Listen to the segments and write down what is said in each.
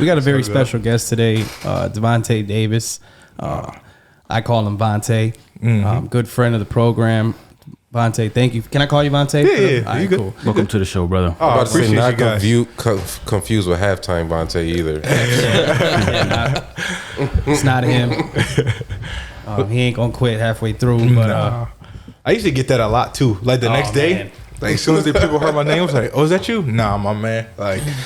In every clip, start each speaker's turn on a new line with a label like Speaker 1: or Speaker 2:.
Speaker 1: We got a very special guest today, Devonte Davis. I call him Vontae. Good friend of the program. Vontae, thank you. Can I call you Vontae?
Speaker 2: Yeah,
Speaker 1: All right,
Speaker 2: good.
Speaker 1: cool.
Speaker 3: Welcome to the show, brother.
Speaker 4: I'm about to say not
Speaker 2: you
Speaker 4: confused with halftime Vontae either.
Speaker 1: It's not him. He ain't gonna quit halfway through. But
Speaker 2: I used to get that a lot too. Like the next day,
Speaker 1: man.
Speaker 2: like as soon as the people heard my name, I was like, "Oh, is that you?" Nah, my man. Like,
Speaker 1: He's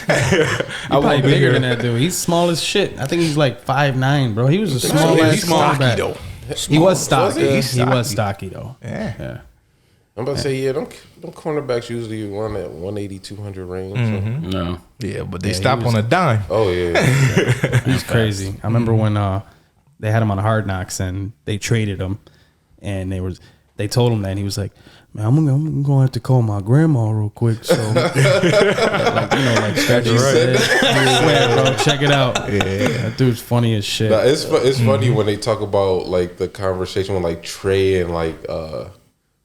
Speaker 1: probably bigger than that dude. He's small as shit. I think he's like 5'9", bro. He was a small ass
Speaker 2: He's stocky
Speaker 1: cornerback.
Speaker 2: though.
Speaker 1: He was stocky.
Speaker 4: Was
Speaker 1: He was stocky though.
Speaker 2: Yeah.
Speaker 4: I'm about to say, them cornerbacks usually run at 180, 200 range. So.
Speaker 3: No.
Speaker 2: Yeah, but they stop on a dime.
Speaker 4: Oh, yeah.
Speaker 1: He's crazy. I remember when they had him on Hard Knocks and they traded him, and they told him that, and he was like, "Man, I'm gonna have to call my grandma real quick." So, like scratch his head. I swear, bro, check it out. Yeah, that dude's funny as shit.
Speaker 4: Nah, it's funny when they talk about like the conversation with like Trey and like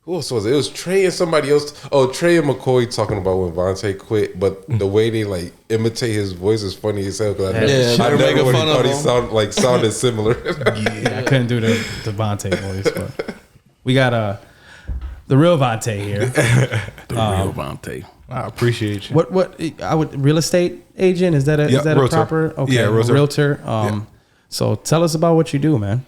Speaker 4: who else was it? It was Trey and somebody else. Oh, Trey and McCoy talking about when Vontae quit, but the way they like imitate his voice is funny as hell. Cause I never would have thought he sounded similar.
Speaker 1: Yeah, I couldn't do the Devonte voice, but we got the real Vontae here.
Speaker 3: The real Vontae.
Speaker 2: I appreciate you.
Speaker 1: What I would real estate agent is that a
Speaker 2: realtor.
Speaker 1: proper
Speaker 2: realtor.
Speaker 1: So tell us about what you do, man.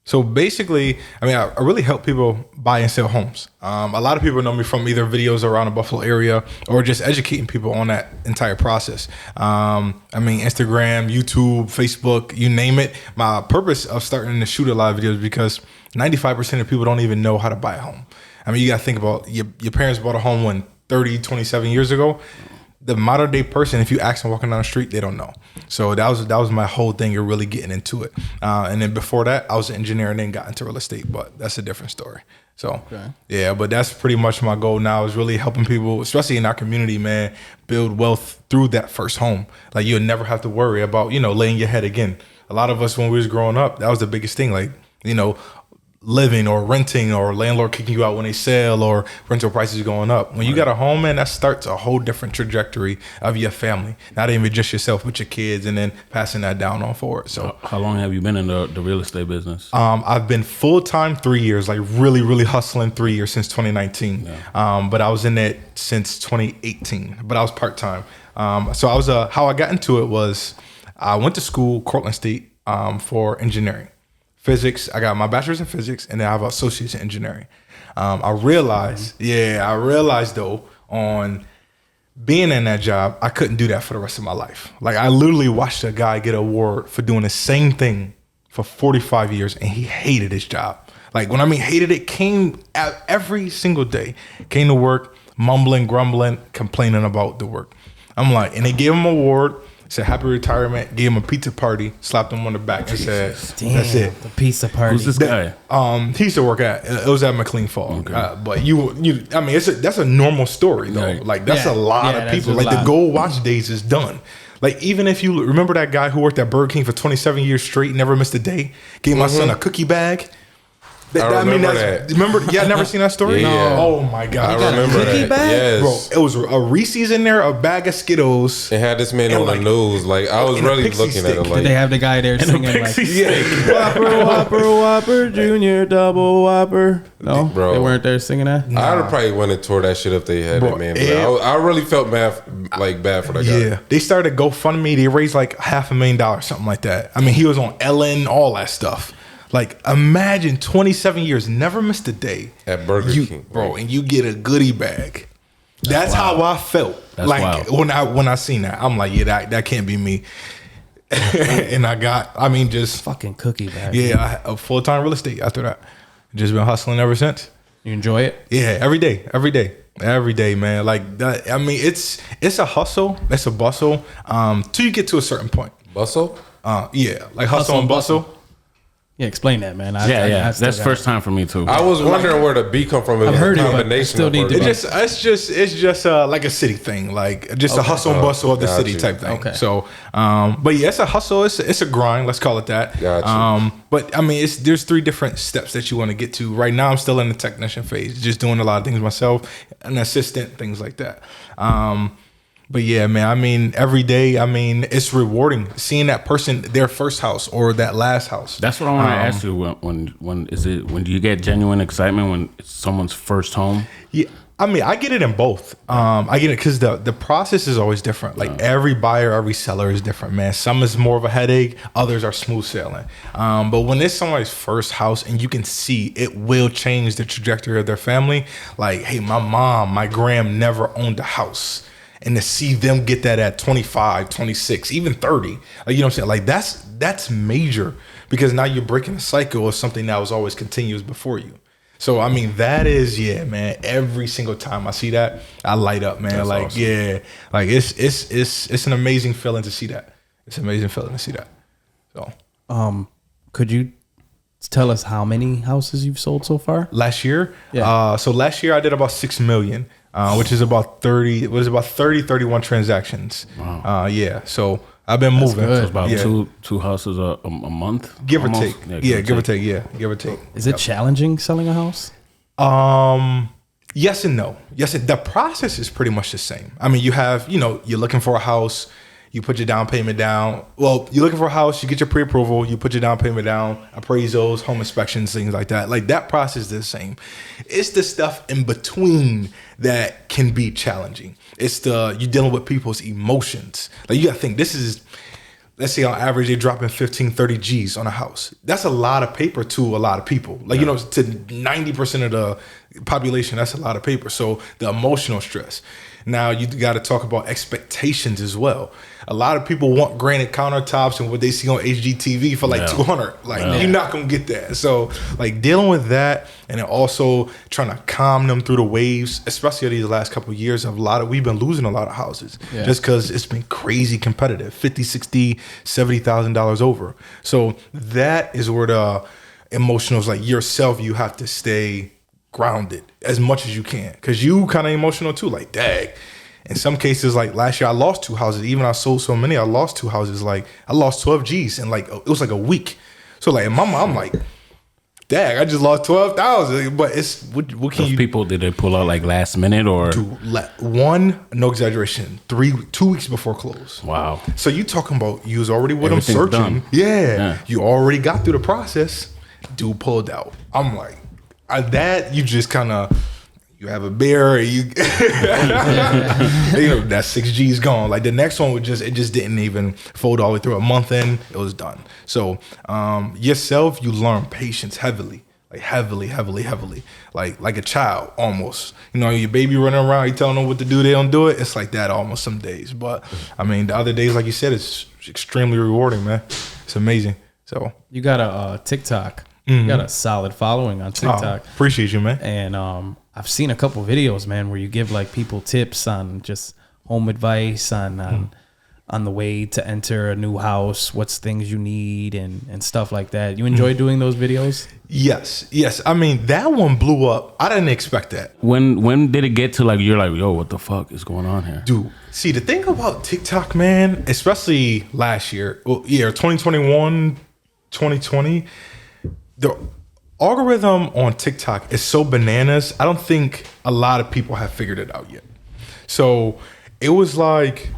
Speaker 2: So basically, I mean, I really help people buy and sell homes. A lot of people know me from either videos around the Buffalo area or just educating people on that entire process. I mean, Instagram, YouTube, Facebook, you name it. My purpose of starting to shoot a lot of videos is because 95% of people don't even know how to buy a home. I mean, you got to think about your parents bought a home when 27 years ago. The modern day person, if you ask them walking down the street, they don't know. So that was my whole thing of really getting into it. And then before that, I was an engineer and then got into real estate, but that's a different story. So yeah, but that's pretty much my goal now is really helping people, especially in our community, man, build wealth through that first home. Like you'll never have to worry about, laying your head again. A lot of us when we was growing up, that was the biggest thing. Like, living or renting or landlord kicking you out when they sell or rental prices going up. When you got a home, man, that starts a whole different trajectory of your family. Not even just yourself, but your kids, and then passing that down on forward. So
Speaker 3: how long have you been in the real estate business?
Speaker 2: I've been full-time 3 years, like really, really hustling 3 years since 2019. Yeah. But I was in it since 2018, but I was part-time. So I was, how I got into it was I went to school, Cortland State, for engineering. Physics, I got my bachelor's in physics, and then I have an associate's in engineering. I realized though, on being in that job, I couldn't do that for the rest of my life. Like I literally watched a guy get an award for doing the same thing for 45 years, and he hated his job. Like when I mean hated it, came out every single day, came to work, mumbling, grumbling, complaining about the work. I'm like, and they gave him an award. Said happy retirement, gave him a pizza party, slapped him on the back and said, "That's it."
Speaker 1: The pizza party.
Speaker 3: Who's this guy?
Speaker 2: He used to work it was at McLean Fall. Okay. But I mean, that's a normal story though.
Speaker 3: Right.
Speaker 2: Like that's a lot of people. Like the Gold Watch days is done. Like even if you remember that guy who worked at Burger King for 27 years straight, never missed a day, gave my son a cookie bag.
Speaker 4: I remember that.
Speaker 2: Remember? Yeah, never seen that story.
Speaker 4: Yeah.
Speaker 2: Oh my god!
Speaker 4: I remember that.
Speaker 2: Bag? Yes, bro. It was a Reese's in there, a bag of Skittles.
Speaker 4: It had this man on the news. Like I was really looking at it. Like
Speaker 1: did they have the guy there singing like
Speaker 2: Whopper,
Speaker 1: Whopper, Whopper, Junior, Double Whopper? No,
Speaker 4: bro,
Speaker 1: they weren't there singing that.
Speaker 4: I'd have probably went and tore that shit if they had that man. I really felt bad for that guy.
Speaker 2: Yeah, they started GoFundMe. They raised like $500,000, something like that. I mean, he was on Ellen, all that stuff. Like, imagine 27 years, never missed a day
Speaker 4: at Burger King,
Speaker 2: bro, and you get a goodie bag. That's how I felt.
Speaker 3: That's
Speaker 2: like
Speaker 3: wild.
Speaker 2: when I seen that, I'm like, yeah, that can't be me. And just
Speaker 1: fucking cookie bag.
Speaker 2: Yeah, a full-time real estate after that. Just been hustling ever since.
Speaker 1: You enjoy it?
Speaker 2: Yeah, every day, man. Like that. I mean, it's a hustle. It's a bustle. Till you get to a certain point.
Speaker 4: Bustle?
Speaker 2: Yeah, like hustle and bustle.
Speaker 1: Yeah, explain that, man.
Speaker 3: That's first time for me too.
Speaker 4: I was wondering where the B come from.
Speaker 1: I've heard it,
Speaker 4: but
Speaker 1: still need to.
Speaker 2: It's just like a city thing, like just a hustle and bustle of the city type thing. Okay. So, but yeah, it's a hustle. It's a grind. Let's call it that.
Speaker 4: Gotcha.
Speaker 2: But I mean, there's 3 different steps that you want to get to. Right now, I'm still in the technician phase, just doing a lot of things myself, an assistant, things like that. But yeah, man, I mean, every day, I mean, it's rewarding seeing that person, their first house or that last house.
Speaker 3: That's what I want to ask you. When do you get genuine excitement when it's someone's first home?
Speaker 2: Yeah, I mean, I get it in both. I get it because the process is always different. Like every buyer, every seller is different, man. Some is more of a headache, others are smooth sailing. But when it's somebody's first house and you can see it will change the trajectory of their family. Like, hey, my mom, my gram never owned a house. And to see them get that at 25, 26, even 30, like, you know what I'm saying? Like that's major because now you're breaking a cycle of something that was always continuous before you. So, I mean, that is, yeah, man, every single time I see that, I light up, man. That's like, awesome. Yeah, like it's an amazing feeling to see that. It's an amazing feeling to see that. So,
Speaker 1: could you tell us how many houses you've sold so far?
Speaker 2: Last year?
Speaker 1: Yeah.
Speaker 2: So last year I did about 6 million. Which is about 31 transactions.
Speaker 3: Wow.
Speaker 2: Yeah. So I've been moving.
Speaker 3: So it's about two houses a month,
Speaker 2: give
Speaker 3: almost?
Speaker 2: or take. Yeah, give or take. Yeah, give or take.
Speaker 1: Is it challenging selling a house?
Speaker 2: Yes and no. Yes, the process is pretty much the same. I mean, you have, you're looking for a house. You put your down payment down. Well, you're looking for a house, you get your pre-approval, you put your down payment down, appraisals, home inspections, things like that. Like that process is the same. It's the stuff in between that can be challenging. It's you're dealing with people's emotions. Like you got to think, this is, let's say on average, they're dropping 15, 30 G's on a house. That's a lot of paper to a lot of people. Like, to 90% of the population, that's a lot of paper. So the emotional stress. Now you got to talk about expectations as well. A lot of people want granite countertops and what they see on HGTV for like 200. Like you're not gonna get that. So like dealing with that, and then also trying to calm them through the waves, especially these last couple of years. We've been losing a lot of houses just because it's been crazy competitive, $50,000, $60,000, $70,000 over. So that is where the emotional is like yourself. You have to stay grounded as much as you can because you kind of emotional too. Like, dang. In some cases, like last year, I lost 2 houses. Even I sold so many, I lost 2 houses. Like I lost 12 G's in like it was like a week. So like in my mind, I'm like, dang, I just lost 12,000. But it's what can
Speaker 3: Those
Speaker 2: you?
Speaker 3: People did they pull out like last minute or?
Speaker 2: No exaggeration, 2 weeks before close.
Speaker 3: Wow.
Speaker 2: So you talking about you was already with them searching?
Speaker 3: Done.
Speaker 2: Yeah, you already got through the process. Dude pulled out. I'm like, that you just kind of. You have a beer, that 6 G's gone. Like the next one it just didn't even fold all the way through. A month in, it was done. So yourself, you learn patience heavily, like heavily, like a child almost. Your baby running around, you telling them what to do, they don't do it. It's like that almost some days. But I mean, the other days, like you said, it's extremely rewarding, man. It's amazing. So
Speaker 1: you got a TikTok. You got a solid following on TikTok.
Speaker 2: Appreciate you, man.
Speaker 1: And I've seen a couple videos, man, where you give like people tips on just home advice on the way to enter a new house, what's things you need and stuff like that. You enjoy doing those videos?
Speaker 2: Yes. I mean, that one blew up. I didn't expect that.
Speaker 3: When did it get to like you're like, yo, what the fuck is going on here?
Speaker 2: Dude, see the thing about TikTok, man, especially last year, 2021, 2020, the algorithm on TikTok is so bananas. I don't think a lot of people have figured it out yet. So it was like,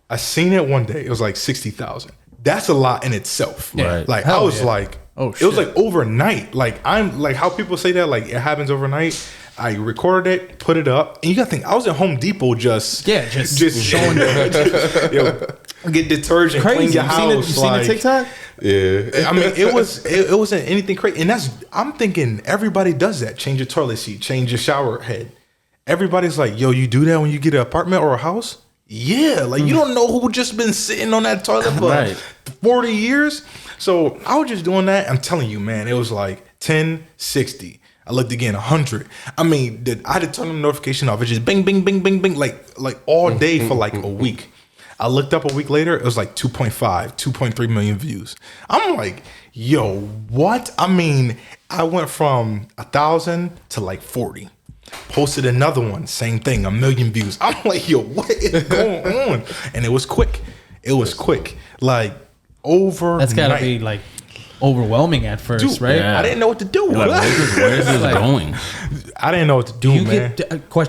Speaker 2: I seen it one day. It was like 60,000. That's a lot in itself.
Speaker 3: Right.
Speaker 2: Like I was like,
Speaker 1: oh shit.
Speaker 2: It was like overnight. Like I'm like how people say that, like it happens overnight. I recorded it, put it up, and you gotta think I was at Home Depot just showing them. Get detergent,
Speaker 1: crazy.
Speaker 2: Clean your house.
Speaker 1: You seen the TikTok?
Speaker 4: Yeah.
Speaker 2: I mean, it wasn't anything crazy. And I'm thinking everybody does that. Change your toilet seat, change your shower head. Everybody's like, yo, you do that when you get an apartment or a house? Yeah. Like you don't know who just been sitting on that toilet for 40 years. So I was just doing that. I'm telling you, man, it was like 10, 60. I looked again, 100. I mean, I had to turn the notification off. It just bing, bing, bing, bing, bing, like all day for like a week. I looked up a week later, it was like 2.5, 2.3 million views. I'm like, yo, what? I mean, I went from 1,000 to like 40. Posted another one, same thing, 1 million views. I'm like, yo, what is going on? And it was quick. Like overnight.
Speaker 1: That's gotta be like overwhelming at first,
Speaker 2: Dude,
Speaker 1: right?
Speaker 2: I didn't know what to do.
Speaker 3: Like, where's this
Speaker 1: Like-
Speaker 3: going?
Speaker 2: I didn't know what to do,
Speaker 1: Do you
Speaker 2: man.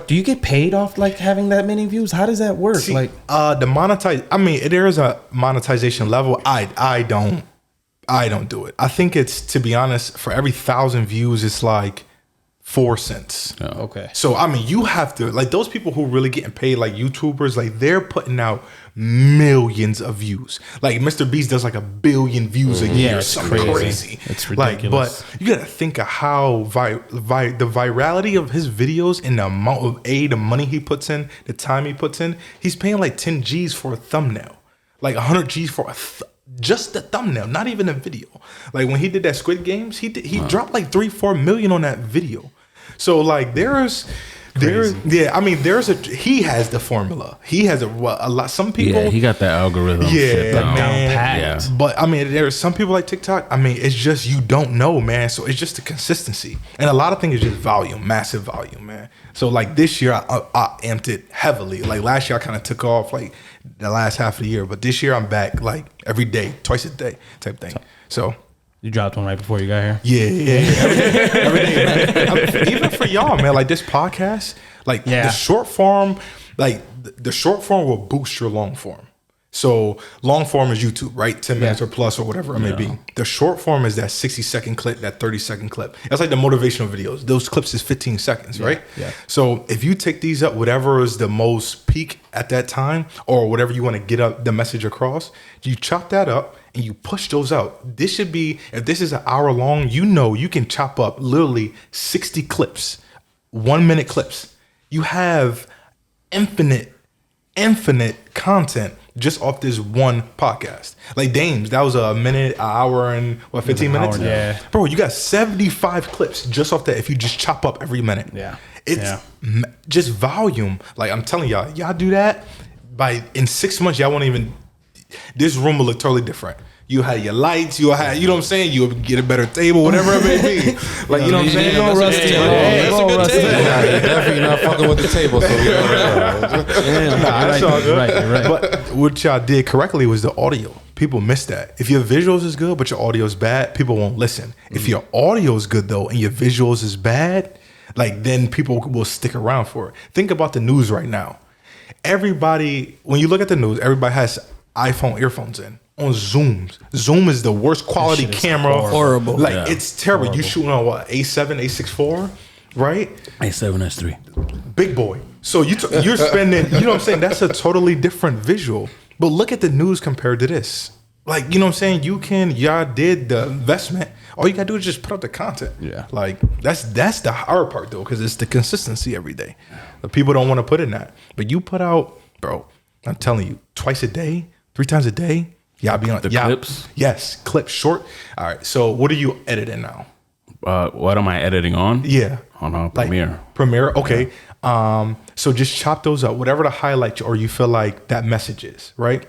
Speaker 1: do you get paid off like having that many views? How does that work?
Speaker 2: See,
Speaker 1: like,
Speaker 2: the monetize. I mean, there is a monetization level. I don't do it. I think it's, to be honest, for every 1,000 views, it's like 4 cents.
Speaker 1: okay.
Speaker 2: So I mean, you have to, like, those people who really getting paid, like YouTubers, like they're putting out millions of views. Like Mr. Beast does like 1 billion views a year,
Speaker 1: it's
Speaker 2: something
Speaker 1: crazy.
Speaker 2: crazy.
Speaker 1: It's
Speaker 2: Like,
Speaker 1: ridiculous.
Speaker 2: but you gotta think of how the virality of his videos and the amount of the money he puts in, the time he puts in. He's paying like 10 G's for a thumbnail, like 100 G's for just the thumbnail, not even a video. Like when he did that Squid Games, he dropped like 3-4 million on that video. So like he has the formula. He has a lot. Some people,
Speaker 3: Yeah, he got that algorithm. shit down.
Speaker 2: man.
Speaker 3: Yeah.
Speaker 2: But I mean, there's some people like TikTok. I mean, it's just you don't know, man. So it's just the consistency, and a lot of things is just volume, massive volume, man. So like this year, I amped it heavily. Like last year, I kind of took off like the last half of the year, but this year I'm back like every day, twice a day type thing. So.
Speaker 1: You dropped one right before you got here.
Speaker 2: Yeah. Every day, man. I mean, even for y'all, man, like this podcast, like the short form, like the short form will boost your long form. So long form is YouTube, right? 10 minutes or plus or whatever it may be. The short form is that 60-second clip, that 30-second clip. That's like the motivational videos. Those clips is 15 seconds, right?
Speaker 1: Yeah.
Speaker 2: So if you take these up, whatever is the most peak at that time or whatever you want to get up the message across, you chop that up and you push those out. This should be, if this is an hour long, you can chop up literally 60 clips, 1 minute clips. You have infinite content just off this one podcast. Like Dames, that was a minute, an hour, and 15 minutes?
Speaker 1: Yeah.
Speaker 2: Bro, you got 75 clips just off that if you just chop up every minute.
Speaker 1: Yeah.
Speaker 2: It's just volume. Like I'm telling y'all do that, in 6 months, y'all won't even, this room will look totally different. You had your lights, you know what I'm saying? You'll get a better table, whatever it may be. Like, you know what I'm saying?
Speaker 1: Go Rusty.
Speaker 4: That's a good table.
Speaker 2: Yeah.
Speaker 4: You're definitely not fucking with the table. So
Speaker 2: It's all good.
Speaker 1: You're right.
Speaker 2: But what y'all did correctly was the audio. People miss that. If your visuals is good, but your audio is bad, people won't listen. If your audio is good though, and your visuals is bad, like then people will stick around for it. Think about the news right now. Everybody, when you look at the news, everybody has iPhone earphones in. On Zooms. Zoom is the worst quality camera.
Speaker 5: horrible.
Speaker 2: Like it's terrible. You shooting on what? A7, A6 IV, right?
Speaker 3: A7, S3.
Speaker 2: Big boy. So you're spending, you know what I'm saying? That's a totally different visual. But look at the news compared to this. Like, you know what I'm saying? Y'all did the investment. All you gotta do is just put out the content.
Speaker 1: Yeah.
Speaker 2: Like that's the hard part though, because it's the consistency every day. The people don't want to put in that. But you put out, bro, I'm telling you, twice a day, 3 times a day. Y'all be on
Speaker 3: the clips?
Speaker 2: Yes, clips short. All right. So what are you editing now?
Speaker 3: What am I editing on?
Speaker 2: Yeah.
Speaker 3: On Premiere.
Speaker 2: Premiere. Okay. Yeah. So just chop those up, whatever the highlight or you feel like that message is, right?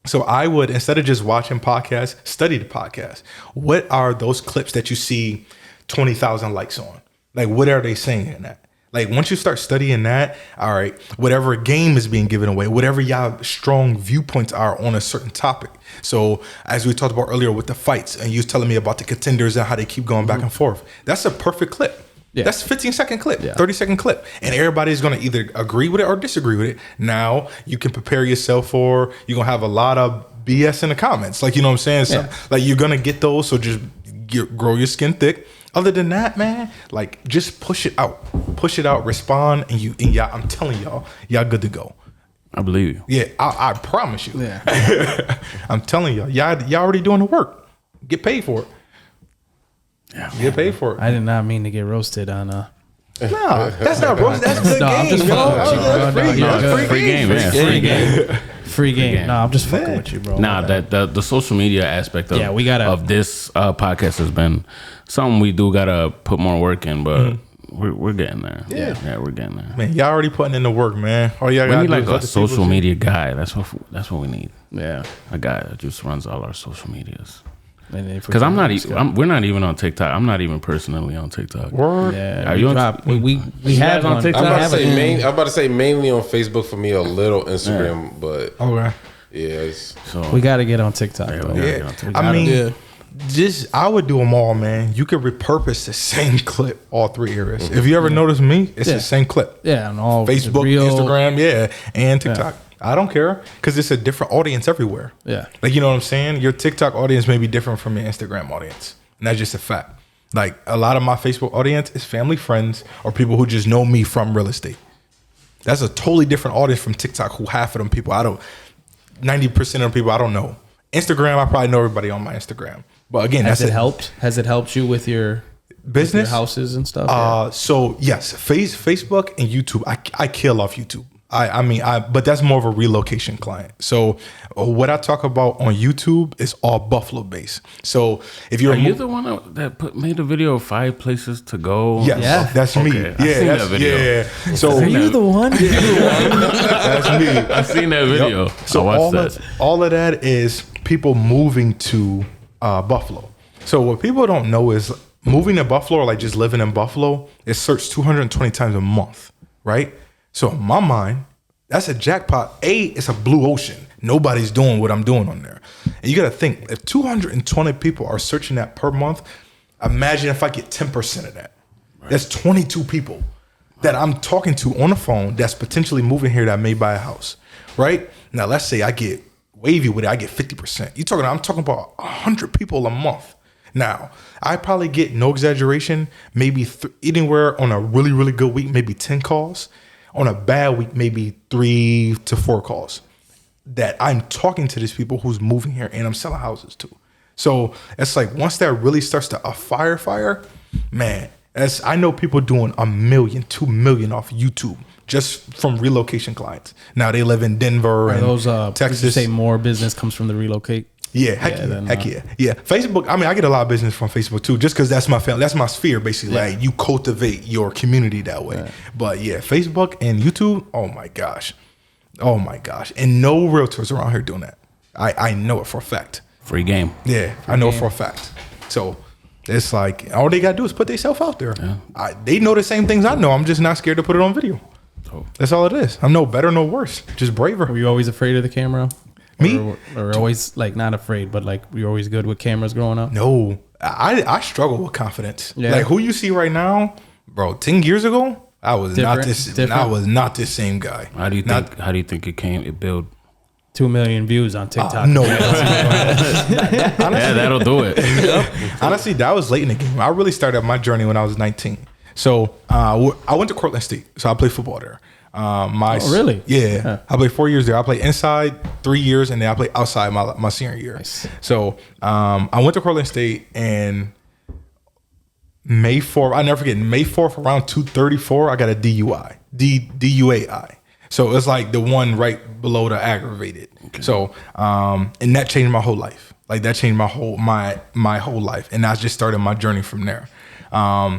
Speaker 2: So I would, instead of just watching podcasts, study the podcast. What are those clips that you see 20,000 likes on? Like, what are they saying in that? Like, once you start studying that, all right, whatever game is being given away, whatever y'all strong viewpoints are on a certain topic. So, as we talked about earlier with the fights, and you was telling me about the contenders and how they keep going back and forth. That's a perfect clip.
Speaker 1: Yeah.
Speaker 2: That's a 15-second clip, 30-second clip. And everybody's going to either agree with it or disagree with it. Now, you can prepare yourself for, you're going to have a lot of BS in the comments. Like, you know what I'm saying? So, like, you're going to get those, so just grow your skin thick. Other than that, man, like, just push it out. Push it out, respond, and y'all, I'm telling y'all good to go.
Speaker 3: I believe you.
Speaker 2: Yeah, I promise you.
Speaker 1: Yeah.
Speaker 2: I'm telling y'all already doing the work. Get paid for it.
Speaker 3: Yeah,
Speaker 2: Get paid for it.
Speaker 1: I did not mean to get roasted on
Speaker 2: No, that's not roast. That's good
Speaker 1: No, I'm
Speaker 2: game,
Speaker 1: just
Speaker 2: yo.
Speaker 1: fucking with you, bro.
Speaker 2: That's
Speaker 1: No,
Speaker 2: free.
Speaker 1: you're
Speaker 2: That's
Speaker 1: good.
Speaker 3: Free game, man. Free game.
Speaker 1: free game. No, I'm just fucking with you, bro.
Speaker 3: Nah, that the social media aspect of
Speaker 1: we gotta-
Speaker 3: of this podcast has been something we do gotta put more work in, but we're getting there. Yeah, we're getting there.
Speaker 2: Man, y'all already putting in the work, man. All y'all
Speaker 3: We
Speaker 2: gotta
Speaker 3: need
Speaker 2: do
Speaker 3: like
Speaker 2: is
Speaker 3: a
Speaker 2: let the
Speaker 3: social
Speaker 2: people-
Speaker 3: media guy. That's what we need.
Speaker 1: Yeah.
Speaker 3: A guy that just runs all our social medias.
Speaker 1: Because
Speaker 3: We're not even on TikTok. I'm not even personally on TikTok.
Speaker 2: Word.
Speaker 1: Yeah,
Speaker 3: Are you on-
Speaker 1: we have
Speaker 3: guys on
Speaker 1: one.
Speaker 3: TikTok?
Speaker 4: I'm about to
Speaker 1: have
Speaker 4: say
Speaker 1: it.
Speaker 4: I'm about to say mainly on Facebook for me, a little Instagram, but
Speaker 2: Okay.
Speaker 4: yeah, it's,
Speaker 3: So
Speaker 1: We got to get on TikTok.
Speaker 3: Yeah,
Speaker 1: though.
Speaker 3: we gotta
Speaker 2: Yeah.
Speaker 3: get on TikTok.
Speaker 2: I mean,
Speaker 5: Yeah.
Speaker 2: I would do them all, man. You could repurpose the same clip all 3 areas. If you ever notice me, it's the same clip.
Speaker 1: Yeah, and all
Speaker 2: Facebook, Instagram, and TikTok.
Speaker 1: Yeah.
Speaker 2: I don't care because it's a different audience everywhere.
Speaker 1: Yeah.
Speaker 2: Like, you know what I'm saying? Your TikTok audience may be different from your Instagram audience. And that's just a fact. Like, a lot of my Facebook audience is family, friends, or people who just know me from real estate. That's a totally different audience from TikTok, who half of them people 90% of them people I don't know. Instagram, I probably know everybody on my Instagram. But again,
Speaker 1: has it helped? Has it helped you with your
Speaker 2: business,
Speaker 1: with your houses and stuff?
Speaker 2: So yes, Facebook and YouTube. I kill off YouTube. But that's more of a relocation client. So what I talk about on YouTube is all Buffalo based. So if you're,
Speaker 3: are you the one that made a video of 5 places to go?
Speaker 2: Yes,
Speaker 1: Yeah.
Speaker 2: That's me.
Speaker 3: Okay. I seen that video.
Speaker 2: Yeah. So
Speaker 1: Are you the one?
Speaker 2: that's me.
Speaker 3: I seen that video.
Speaker 2: So
Speaker 3: I watched that.
Speaker 2: all of that is people moving to Buffalo. So what people don't know is moving to Buffalo, or like just living in Buffalo, is searched 220 times a month, right? So in my mind, that's a jackpot. It's a blue ocean. Nobody's doing what I'm doing on there. And you got to think, if 220 people are searching that per month, imagine if I get 10% of that. Right. That's 22 people that I'm talking to on the phone that's potentially moving here that may buy a house, right? Now, let's say I get wavy with it. I get 50%. I'm talking about 100 people a month. Now, I probably get, no exaggeration, maybe anywhere on a really, really good week, maybe 10 calls. On a bad week, maybe 3 to 4 calls that I'm talking to these people who's moving here and I'm selling houses to. So it's like, once that really starts to fire, man, I know people doing $1 million, $2 million off YouTube just from relocation clients. Now they live in Denver and
Speaker 1: those,
Speaker 2: Texas.
Speaker 1: Would you say more business comes from the relocate?
Speaker 2: Yeah, heck yeah. Facebook, I get a lot of business from Facebook too, just because that's my family, that's my sphere, basically. Yeah. Like, you cultivate your community that way. Right. But yeah, Facebook and YouTube, oh my gosh. And no realtors around here doing that. I know it for a fact.
Speaker 3: Free game.
Speaker 2: Yeah, I know it for a fact. So it's like, all they gotta do is put themselves out there. Yeah. They know the same things I know. I'm just not scared to put it on video. Oh. That's all it is. I'm no better, no worse. Just braver.
Speaker 1: Were you always afraid of the camera?
Speaker 2: Me?
Speaker 1: Or always, like, not afraid, but like, were you always good with cameras growing up?
Speaker 2: No, I struggle with confidence. Yeah. Like, who you see right now, bro, 10 years ago, I was not this same guy.
Speaker 3: How do you think it built
Speaker 1: 2 million views on TikTok?
Speaker 2: No.
Speaker 3: Honestly, that'll do it.
Speaker 2: Honestly, that was late in the game. I really started my journey when I was 19. So I went to Cortland State, so I played football there.
Speaker 1: Really?
Speaker 2: Yeah. I played 4 years there. I played inside 3 years, and then I played outside my senior year. Nice. So I went to Cortland State, and May 4th, I never forget, May 4th around 2:34, I got a DUI. DUAI. So it's like the one right below the aggravated. Okay. So and that changed my whole life. Like, that changed my whole life, and I just started my journey from there.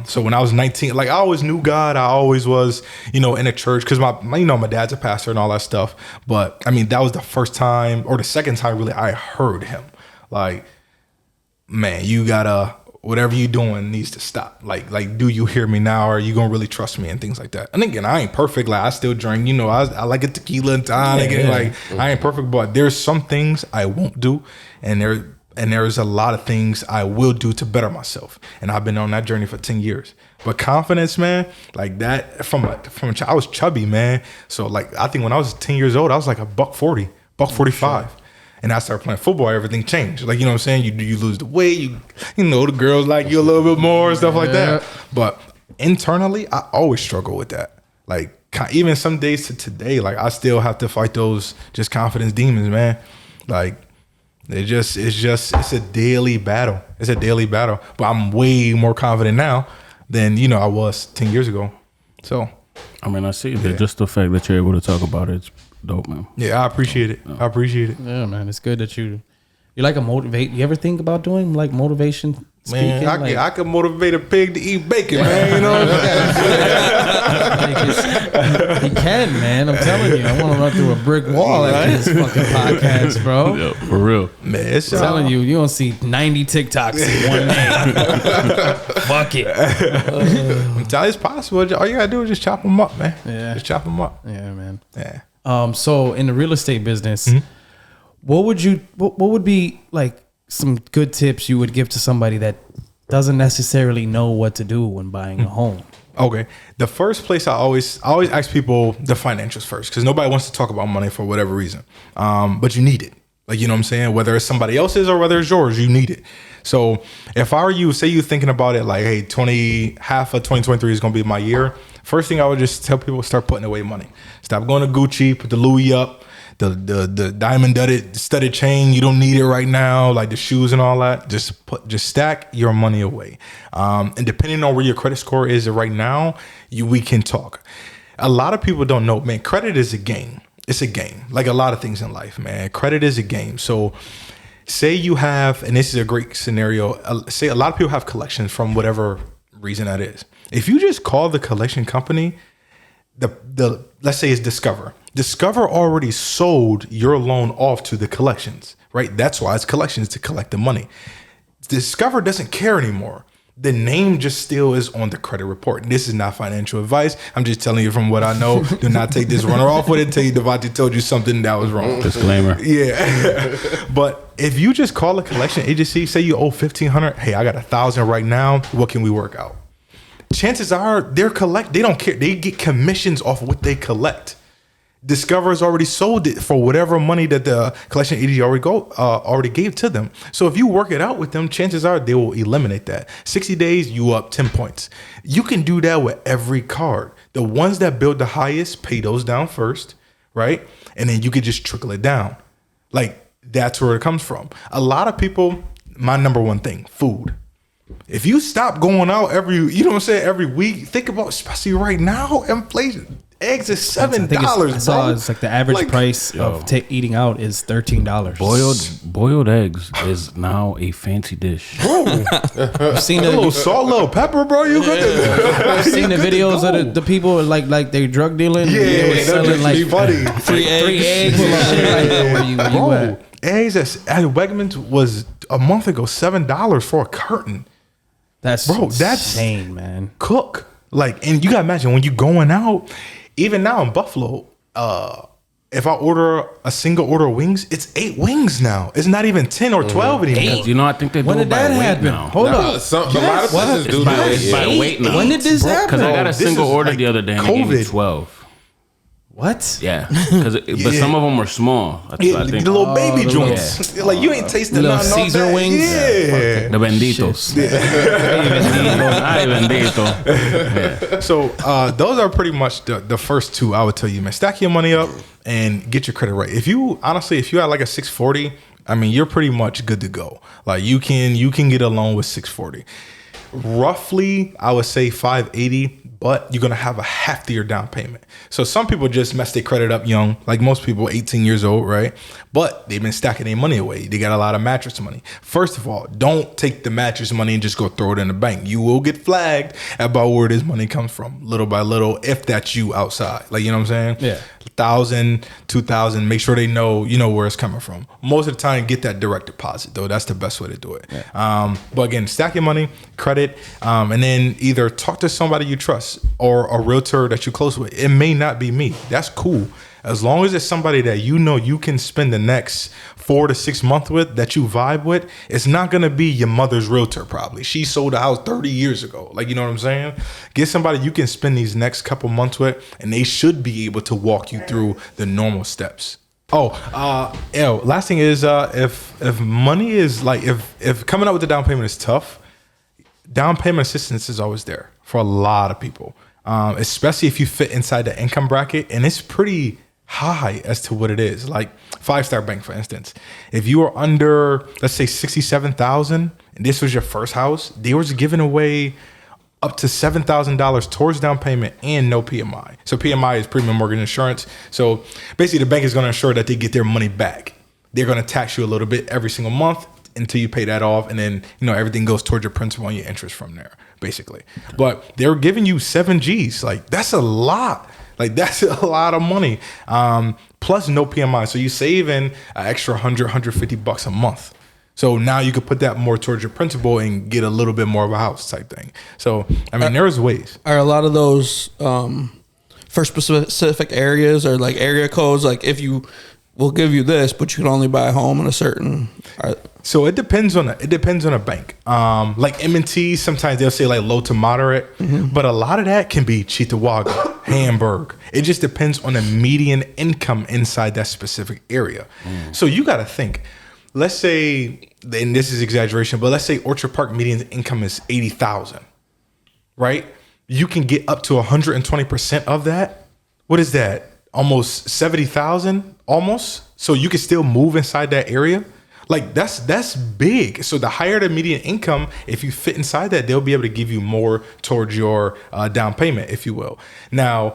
Speaker 2: So when I was 19, like, I always knew God. I always was, in a church, because my dad's a pastor and all that stuff. But I mean, that was the first time, or the second time really, I heard him. Like, man, you gotta, whatever you doing needs to stop. Like, do you hear me now? Or are you gonna really trust me, and things like that? And again, I ain't perfect. Like, I still drink, I like a tequila and tonic. I ain't perfect, but there's some things I won't do, and there's a lot of things I will do to better myself. And I've been on that journey for 10 years. But confidence, man, like that, I was chubby, man. So, like, I think when I was 10 years old, I was like a $140, $145. Sure. And I started playing football, everything changed. Like, you know what I'm saying? You lose the weight, the girls like you a little bit more and stuff like that. But internally, I always struggle with that. Like, even some days to today, like, I still have to fight those just confidence demons, man. Like, it's a daily battle. It's a daily battle. But I'm way more confident now than, I was 10 years ago. So,
Speaker 3: I mean, I see that just the fact that you're able to talk about it's dope, man.
Speaker 2: Yeah, I appreciate it. I appreciate it.
Speaker 1: Yeah, man. It's good that you like a motivate. You ever think about doing like motivation speaking?
Speaker 2: Man, I could motivate a pig to eat bacon, man. You know what I'm
Speaker 1: saying? He can, man. I'm telling you. I want to run through a brick wall after this fucking podcast, bro.
Speaker 3: Yeah, for real.
Speaker 2: Man,
Speaker 1: I'm telling you, you don't see 90 TikToks in one day. Fuck it.
Speaker 2: I'm telling you, it's possible. All you gotta do is just chop them up, man.
Speaker 1: Yeah.
Speaker 2: Just chop them up.
Speaker 1: Yeah, man.
Speaker 2: Yeah.
Speaker 1: So in the real estate business, what would be like some good tips you would give to somebody that doesn't necessarily know what to do when buying a home?
Speaker 2: Okay. The first place I always ask people the financials first, because nobody wants to talk about money for whatever reason. But you need it. Like, you know what I'm saying? Whether it's somebody else's or whether it's yours, you need it. So if I were you, say you're thinking about it like, hey, half of 2023 is going to be my year. First thing I would just tell people, start putting away money. Stop going to Gucci, put the Louis up, the diamond studded chain. You don't need it right now, like the shoes and all that. Just stack your money away. And depending on where your credit score is right now, we can talk. A lot of people don't know, man, credit is a game. It's a game, like a lot of things in life, man. Credit is a game. So say you have, and this is a great scenario, say a lot of people have collections from whatever reason that is. If you just call the collection company, the let's say it's Discover. Discover already sold your loan off to the collections, right? That's why it's collections, to collect the money. Discover doesn't care anymore. The name just still is on the credit report. And this is not financial advice. I'm just telling you from what I know. Do not take this runner off with it until Devonte told you something that was wrong.
Speaker 3: Disclaimer.
Speaker 2: Yeah. But if you just call a collection agency, say you owe $1,500, hey, I got $1,000 right now. What can we work out? Chances are they don't care. They get commissions off of what they collect. Discover's already sold it for whatever money that the collection agency already gave to them. So if you work it out with them, chances are they will eliminate that. 60 days, you up 10 points. You can do that with every card. The ones that build the highest, pay those down first, right? And then you could just trickle it down. Like, that's where it comes from. A lot of people, my number one thing, food. If you stop going out every week, think about, especially right now, inflation. Eggs is $7.
Speaker 1: I saw it's like the average price of eating out is $13.
Speaker 3: Boiled eggs is now a fancy dish.
Speaker 2: Bro,
Speaker 1: I've seen
Speaker 2: a little salt, little pepper, bro. You good?
Speaker 1: I've seen the videos of the people like they drug dealing.
Speaker 2: Yeah,
Speaker 1: they were selling like
Speaker 2: funny.
Speaker 1: three eggs and shit like that. Where you at?
Speaker 2: Eggs at Wegmans was a month ago $7 for a carton.
Speaker 1: That's insane, man.
Speaker 2: Cook. Like, and you gotta imagine when you going out, even now in Buffalo, if I order a single order of wings, it's 8 wings now. It's not even 10 or 12 anymore.
Speaker 3: 8. You know, I think they do it by weight now.
Speaker 1: Hold up.
Speaker 4: A lot of places do
Speaker 3: It's by weight now.
Speaker 1: When did this happen?
Speaker 3: Because I got a single order
Speaker 2: like
Speaker 3: the other day and they gave me 12.
Speaker 1: What?
Speaker 3: Yeah, but some of them were small. I think
Speaker 2: the little baby joints. Like, you ain't tasting
Speaker 1: little
Speaker 2: nothing.
Speaker 1: Caesar wings.
Speaker 2: Yeah.
Speaker 3: The benditos. Ay, bendito. Yeah.
Speaker 2: So those are pretty much the first two I would tell you, man. Stack your money up and get your credit right. If you had like a 640, I mean, you're pretty much good to go. Like, you can get a loan with 640. Roughly, I would say 580, but you're gonna have a heftier down payment. So some people just mess their credit up young, like most people, 18 years old, right? But they've been stacking their money away. They got a lot of mattress money. First of all, don't take the mattress money and just go throw it in the bank. You will get flagged about where this money comes from, little by little, if that's you outside. Like, you know what I'm saying?
Speaker 1: Yeah.
Speaker 2: 1,000, 2,000, make sure they know where it's coming from. Most of the time, get that direct deposit though. That's the best way to do it. Yeah. But again, stack your money, credit, and then either talk to somebody you trust or a realtor that you're close with. It may not be me. That's cool. As long as it's somebody that you know you can spend the next 4 to 6 months with, that you vibe with, it's not going to be your mother's realtor probably. She sold a house 30 years ago. Like, you know what I'm saying? Get somebody you can spend these next couple months with, and they should be able to walk you through the normal steps. Last thing is, if money is like, if coming up with the down payment is tough, down payment assistance is always there for a lot of people, especially if you fit inside the income bracket, and it's pretty high as to what it is. Like Five Star Bank, for instance, if you were under, let's say, 67,000, and this was your first house, they was giving away up to $7,000 towards down payment and no PMI. So PMI is premium mortgage insurance. So basically, the bank is going to ensure that they get their money back. They're going to tax you a little bit every single month until you pay that off, and then everything goes towards your principal and your interest from there, basically. But they're giving you 7 Gs. Like, that's a lot. Like, that's a lot of money. Plus no PMI. So you save in an extra $100, $150 a month. So now you could put that more towards your principal and get a little bit more of a house type thing. So, I mean, there's ways.
Speaker 5: Are a lot of those for specific areas or like area codes? Like, if you we'll give you this, but you can only buy a home in a certain.
Speaker 2: So it depends on a bank. Like M&T, sometimes they'll say like low to moderate, but a lot of that can be Cheektowaga, Hamburg. It just depends on the median income inside that specific area. So you got to think. Let's say, and this is exaggeration, but let's say Orchard Park median income is 80,000, right? You can get up to 120% of that. What is that? Almost 70,000, almost. So you can still move inside that area. Like that's big. So the higher the median income, if you fit inside that, they'll be able to give you more towards your down payment, if you will. Now,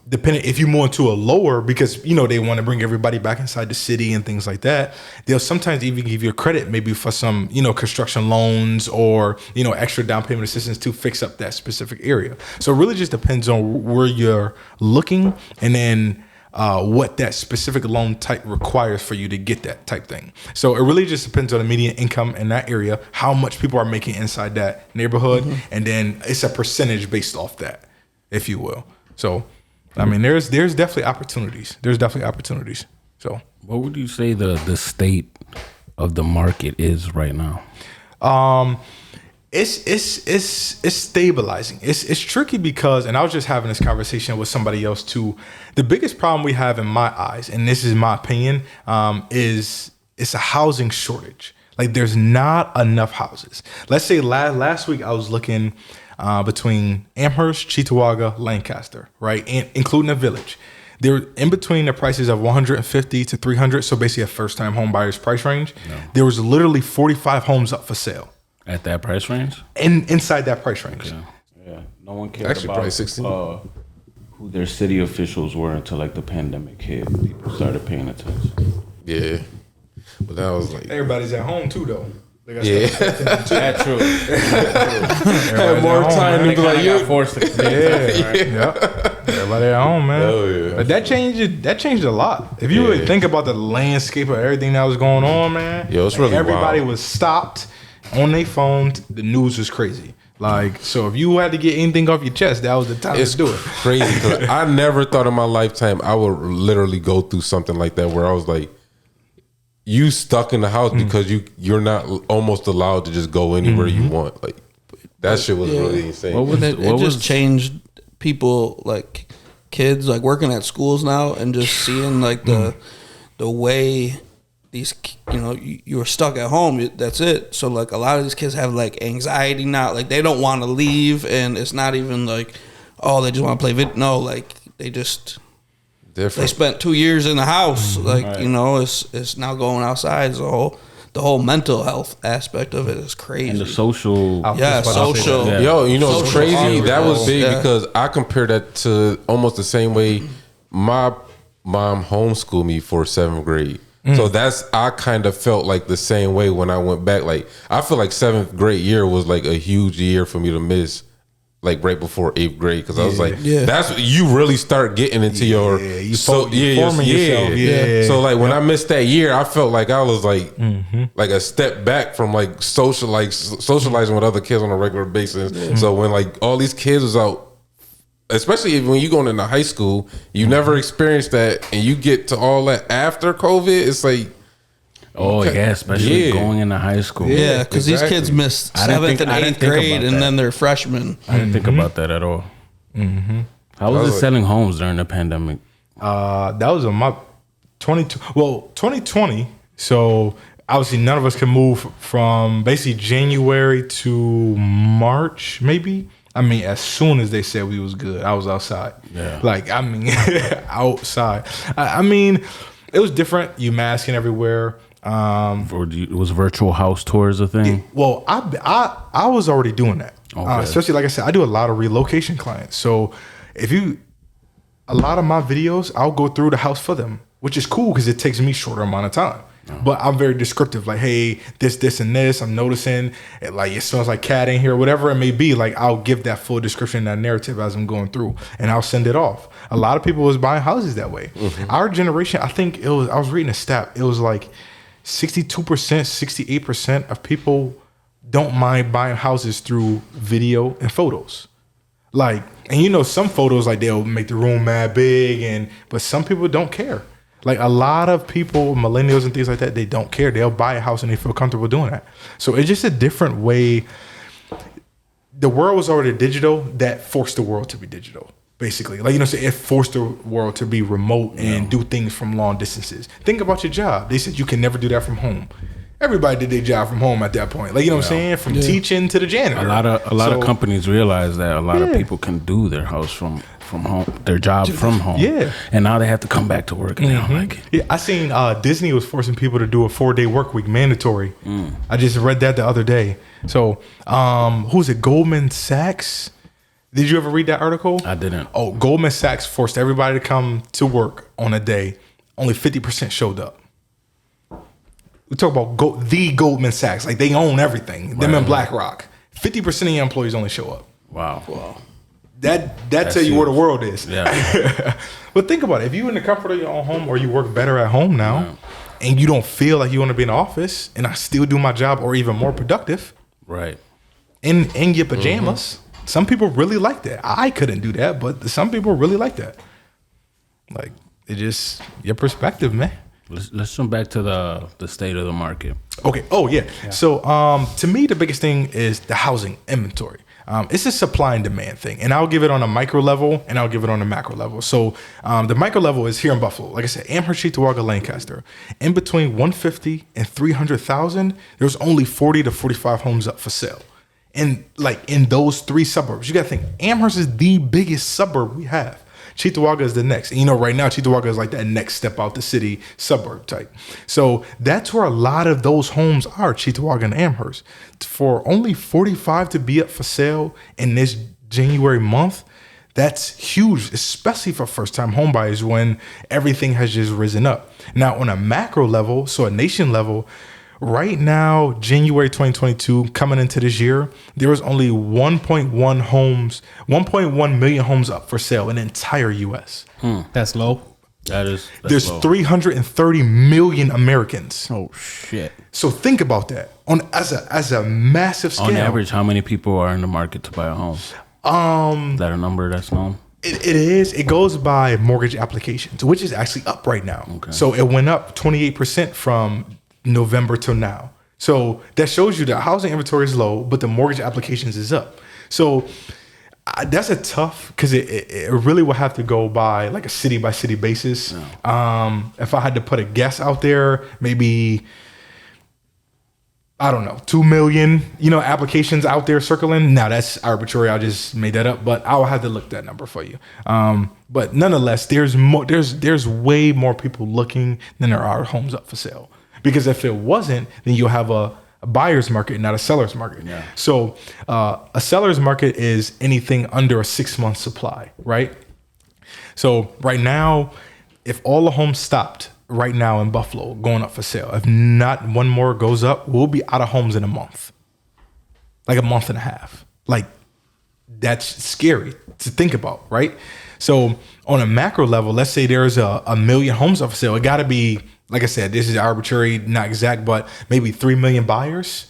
Speaker 2: depending if you move into a lower, because they want to bring everybody back inside the city and things like that, they'll sometimes even give you a credit maybe for some construction loans or extra down payment assistance to fix up that specific area. So it really just depends on where you're looking, and then what that specific loan type requires for you to get that type thing. So it really just depends on the median income in that area, how much people are making inside that neighborhood, and then it's a percentage based off that, if you will. So, I mean, there's definitely opportunities. So,
Speaker 3: what would you say the state of the market is right now?
Speaker 2: It's stabilizing. It's tricky because, and I was just having this conversation with somebody else too. The biggest problem we have in my eyes, and this is my opinion, is it's a housing shortage. Like there's not enough houses. Let's say last week I was looking between Amherst, Cheektowaga, Lancaster, right, and including the Village. They're in between the prices of 150 to 300. So basically a first time home buyer's price range. No. There was literally 45 homes up for sale.
Speaker 3: At that price range?
Speaker 2: Inside that price range.
Speaker 3: Yeah. No one cared
Speaker 4: actually
Speaker 3: about
Speaker 4: probably 16.
Speaker 3: Who their city officials were until like the pandemic hit. People started paying attention.
Speaker 4: Yeah. But that was like...
Speaker 2: Everybody's at home too, though.
Speaker 3: That's true.
Speaker 4: Had more time to be like,
Speaker 3: got forced to
Speaker 2: Everybody at home, man.
Speaker 4: Oh, yeah.
Speaker 2: But that changed a lot. If you really think about the landscape of everything that was going on, man.
Speaker 4: Yo, it's really
Speaker 2: everybody
Speaker 4: wild.
Speaker 2: was stopped on their phones. The news was crazy. Like, so if you had to get anything off your chest, that was the time to do it.
Speaker 4: Crazy. 'Cause I never thought in my lifetime I would literally go through something like that where I was like, you stuck in the house because you're not almost allowed to just go anywhere you want. Like that shit was really insane.
Speaker 5: It just changed people, like kids, like working at schools now and just seeing like the way these, you were stuck at home. That's it. So like a lot of these kids have like anxiety now. Like they don't want to leave, and it's not even like, oh, they just want to play video. No, like they just. Different. They spent 2 years in the house, it's now going outside. So the whole mental health aspect of it is crazy.
Speaker 3: And the social,
Speaker 5: social.
Speaker 4: Yeah. Yo, it's crazy.
Speaker 5: Hunger.
Speaker 4: That was big because I compare that to almost the same way my mom homeschooled me for 7th grade. So I kind of felt like the same way when I went back. Like I feel like 7th grade year was like a huge year for me to miss. Like right before 8th grade, because I was like, that's you really start getting into your
Speaker 2: yourself.
Speaker 4: So like when I missed that year, I felt like I was like like a step back from like socializing with other kids on a regular basis. So when like all these kids was out, especially when you going into high school, you never experienced that, and you get to all that after COVID. It's like.
Speaker 3: Oh yeah, especially going into high school.
Speaker 5: Yeah, because these kids missed 7th and 8th grade, and then they're freshmen.
Speaker 3: I didn't think about that at all. How was it selling homes during the pandemic?
Speaker 2: That was on my 2020. So obviously none of us can move from basically January to March, maybe. I mean, as soon as they said we was good, I was outside. Yeah. Like, I mean, outside. I mean, it was different. You masking everywhere.
Speaker 3: Was virtual house tours a thing?
Speaker 2: I was already doing that. Okay. Especially like I said, I do a lot of relocation clients. So a lot of my videos, I'll go through the house for them, which is cool because it takes me shorter amount of time. But I'm very descriptive, like, hey, this, and this. I'm noticing it smells like cat in here, whatever it may be. Like, I'll give that full description, that narrative as I'm going through, and I'll send it off. A lot of people was buying houses that way. Our generation, I think I was reading a stat. It was like 62%, 68% of people don't mind buying houses through video and photos. Like, and some photos, like they'll make the room mad big, but some people don't care. Like a lot of people, millennials and things like that, they don't care. They'll buy a house and they feel comfortable doing that. So it's just a different way. The world was already digital. That forced the world to be digital, basically. Like, you know, it forced the world to be remote and do things from long distances. Think about your job. They said you can never do that from home. Everybody did their job from home at that point. Like, you know what I'm saying? From teaching to the janitor.
Speaker 3: A lot of companies realize that a lot of people can do their house from home, their job from home.
Speaker 2: Yeah.
Speaker 3: And now they have to come back to work. And they don't like it.
Speaker 2: Yeah, I seen Disney was forcing people to do a 4-day work week mandatory. I just read that the other day. So, who's it? Goldman Sachs? Did you ever read that article?
Speaker 3: I didn't.
Speaker 2: Oh, Goldman Sachs forced everybody to come to work on a day. Only 50% showed up. We talk about the Goldman Sachs, like they own everything. Them and BlackRock. 50% of your employees only show up.
Speaker 3: Wow.
Speaker 2: That tell you where the world is.
Speaker 3: Yeah.
Speaker 2: But think about it. If you in the comfort of your own home, or you work better at home now, and you don't feel like you want to be in the office, and I still do my job or even more productive,
Speaker 3: Right.
Speaker 2: in your pajamas. Some people really like that. I couldn't do that, but some people really like that. Like, it just your perspective, man.
Speaker 3: Let's jump back to the state of the market.
Speaker 2: Okay. Oh yeah. So to me, the biggest thing is the housing inventory. It's a supply and demand thing, and I'll give it on a micro level and I'll give it on a macro level. So the micro level is here in Buffalo. Like I said, Amherst, Cheektowaga, Lancaster. In between 150 and 300,000, there's only 40 to 45 homes up for sale. And like in those three suburbs, you got to think Amherst is the biggest suburb we have. Cheektowaga is the next. And you know, right now, Cheektowaga is like that next step out the city suburb type. So that's where a lot of those homes are, Cheektowaga and Amherst. For only 45 to be up for sale in this January month, that's huge, especially for first-time homebuyers when everything has just risen up. Now, on a macro level, so a nation level, right now, January 2022, coming into this year, there was only 1.1 million homes up for sale in the entire U.S.
Speaker 1: That's low.
Speaker 3: That's
Speaker 2: There's
Speaker 3: low.
Speaker 2: 330 million Americans.
Speaker 1: Oh shit.
Speaker 2: So think about that as a massive scale.
Speaker 3: On average, how many people are in the market to buy a home? Is that a number that's known?
Speaker 2: It is. It goes by mortgage applications, which is actually up right now.
Speaker 3: Okay.
Speaker 2: So it went up 28% from November till now. So that shows you that housing inventory is low, but the mortgage applications is up. So that's a tough, because it really will have to go by like a city by city basis. Yeah. If I had to put a guess out there, maybe, I don't know, 2 million, applications out there circling. Now that's arbitrary. I just made that up, but I'll have to look that number for you. But nonetheless, there's way more people looking than there are homes up for sale. Because if it wasn't, then you'll have a buyer's market, not a seller's market. Yeah. So a seller's market is anything under a 6-month supply, right? So right now, if all the homes stopped right now in Buffalo going up for sale, if not one more goes up, we'll be out of homes in a month. Like a month and a half. Like, that's scary to think about, right? So on a macro level, let's say there's a million homes up for sale. It got to be, like I said, this is arbitrary, not exact, but maybe 3 million buyers.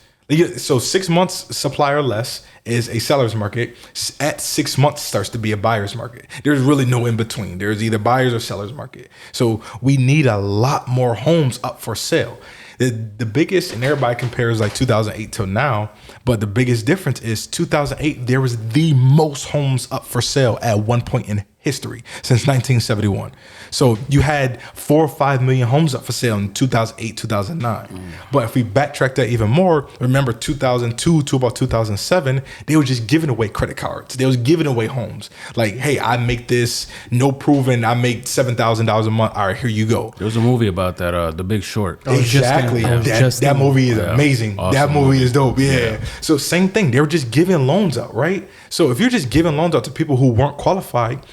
Speaker 2: So 6 months supply or less is a seller's market. At 6 months starts to be a buyer's market. There's really no in between. There's either buyers or seller's market. So we need a lot more homes up for sale. The biggest, and everybody compares like 2008 till now, but the biggest difference is 2008, there was the most homes up for sale at one point in history since 1971. So you had 4 or 5 million homes up for sale in 2008, 2009. But if we backtrack that even more, remember 2002 to about 2007, they were just giving away credit cards. They was giving away homes. Like, hey, I make this, no proven, I make $7,000 a month. All right, here you go.
Speaker 3: There was a movie about that, The Big Short.
Speaker 2: Exactly. That movie is amazing.
Speaker 3: Awesome
Speaker 2: that movie is dope. Yeah. So same thing. They were just giving loans out, right? So if you're just giving loans out to people who weren't qualified,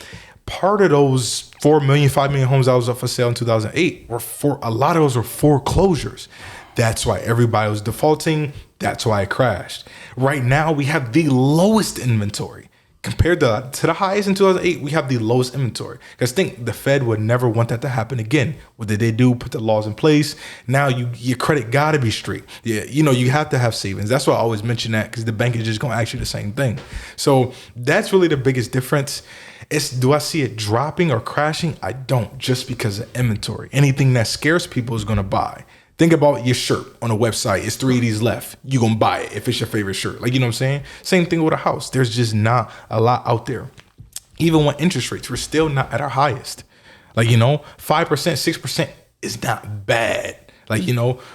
Speaker 2: part of those 4 million, 5 million homes that was up for sale in 2008 a lot of those were foreclosures. That's why everybody was defaulting. That's why it crashed. Right now, we have the lowest inventory. Compared to the highest in 2008, we have the lowest inventory. Because think the Fed would never want that to happen again. What did they do? Put the laws in place. Now your credit got to be straight. Yeah, you have to have savings. That's why I always mention that, because the bank is just going to ask you the same thing. So that's really the biggest difference. Do I see it dropping or crashing? I don't, just because of inventory. Anything that scares people is going to buy. Think about your shirt on a website. It's 3 of these left. You're going to buy it if it's your favorite shirt. Like, you know what I'm saying? Same thing with a house. There's just not a lot out there. Even when interest rates, we're still not at our highest. Like, 5%, 6% is not bad. Like,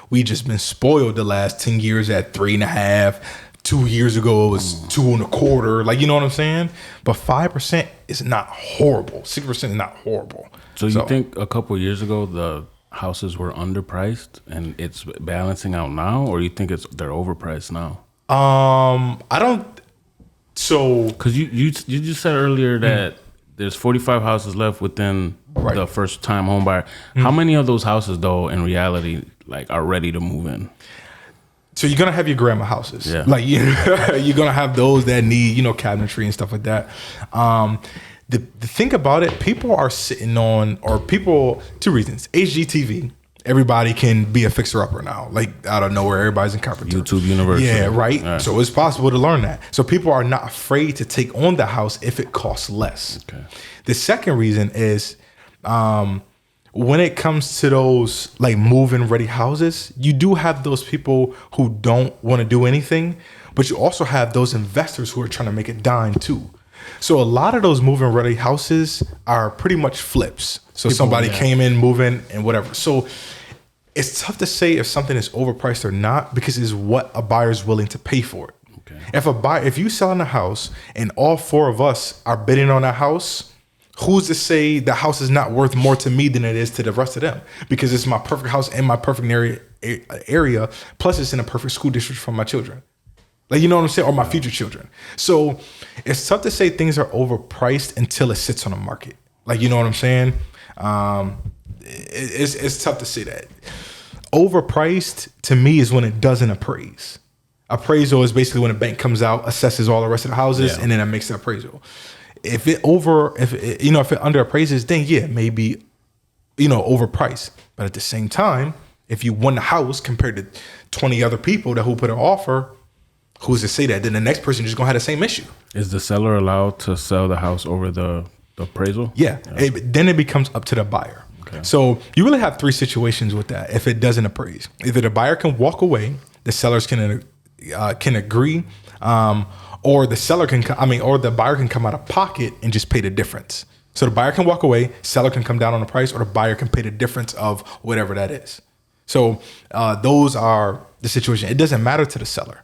Speaker 2: we just been spoiled the last 10 years at 3.5%. 2 years ago, it was 2.25%. Like, you know what I'm saying? But 5% is not horrible. 6% is not horrible.
Speaker 3: So you think a couple of years ago the houses were underpriced and it's balancing out now, or you think they're overpriced now?
Speaker 2: I don't. So
Speaker 3: because you just said earlier that there's 45 houses left within the first time home buyer. How many of those houses though in reality like are ready to move in?
Speaker 2: So you're gonna have your grandma houses,
Speaker 3: yeah.
Speaker 2: Like you're gonna have those that need cabinetry and stuff like that. The thing about it, people are sitting on, or people, two reasons: HGTV. Everybody can be a fixer-upper now. Like out of nowhere, everybody's in carpenter.
Speaker 3: YouTube University.
Speaker 2: Yeah, right. So it's possible to learn that. So people are not afraid to take on the house if it costs less.
Speaker 3: Okay.
Speaker 2: The second reason is when it comes to those like move-in ready houses, you do have those people who don't want to do anything, but you also have those investors who are trying to make a dime too. So a lot of those move-in ready houses are pretty much flips. So somebody came in, moving, and whatever. So it's tough to say if something is overpriced or not, because it's what a buyer's willing to pay for it. Okay. If you selling a house and all four of us are bidding on that house, who's to say the house is not worth more to me than it is to the rest of them? Because it's my perfect house in my perfect area, plus it's in a perfect school district for my children. Like, you know what I'm saying? Or my future children. So it's tough to say things are overpriced until it sits on the market. Like, you know what I'm saying? It's tough to say that. Overpriced to me is when it doesn't appraise. Appraisal is basically when a bank comes out, assesses all the rest of the houses, and then it makes the appraisal. If it underappraises, then maybe, overpriced. But at the same time, if you won the house compared to 20 other people who put an offer, who's to say that? Then the next person just gonna have the same issue.
Speaker 3: Is the seller allowed to sell the house over the appraisal?
Speaker 2: Yeah. Then it becomes up to the buyer. Okay. So you really have three situations with that. If it doesn't appraise, either the buyer can walk away, the sellers can agree, or the seller or the buyer can come out of pocket and just pay the difference. So the buyer can walk away, seller can come down on the price, or the buyer can pay the difference of whatever that is. So those are the situation. It doesn't matter to the seller.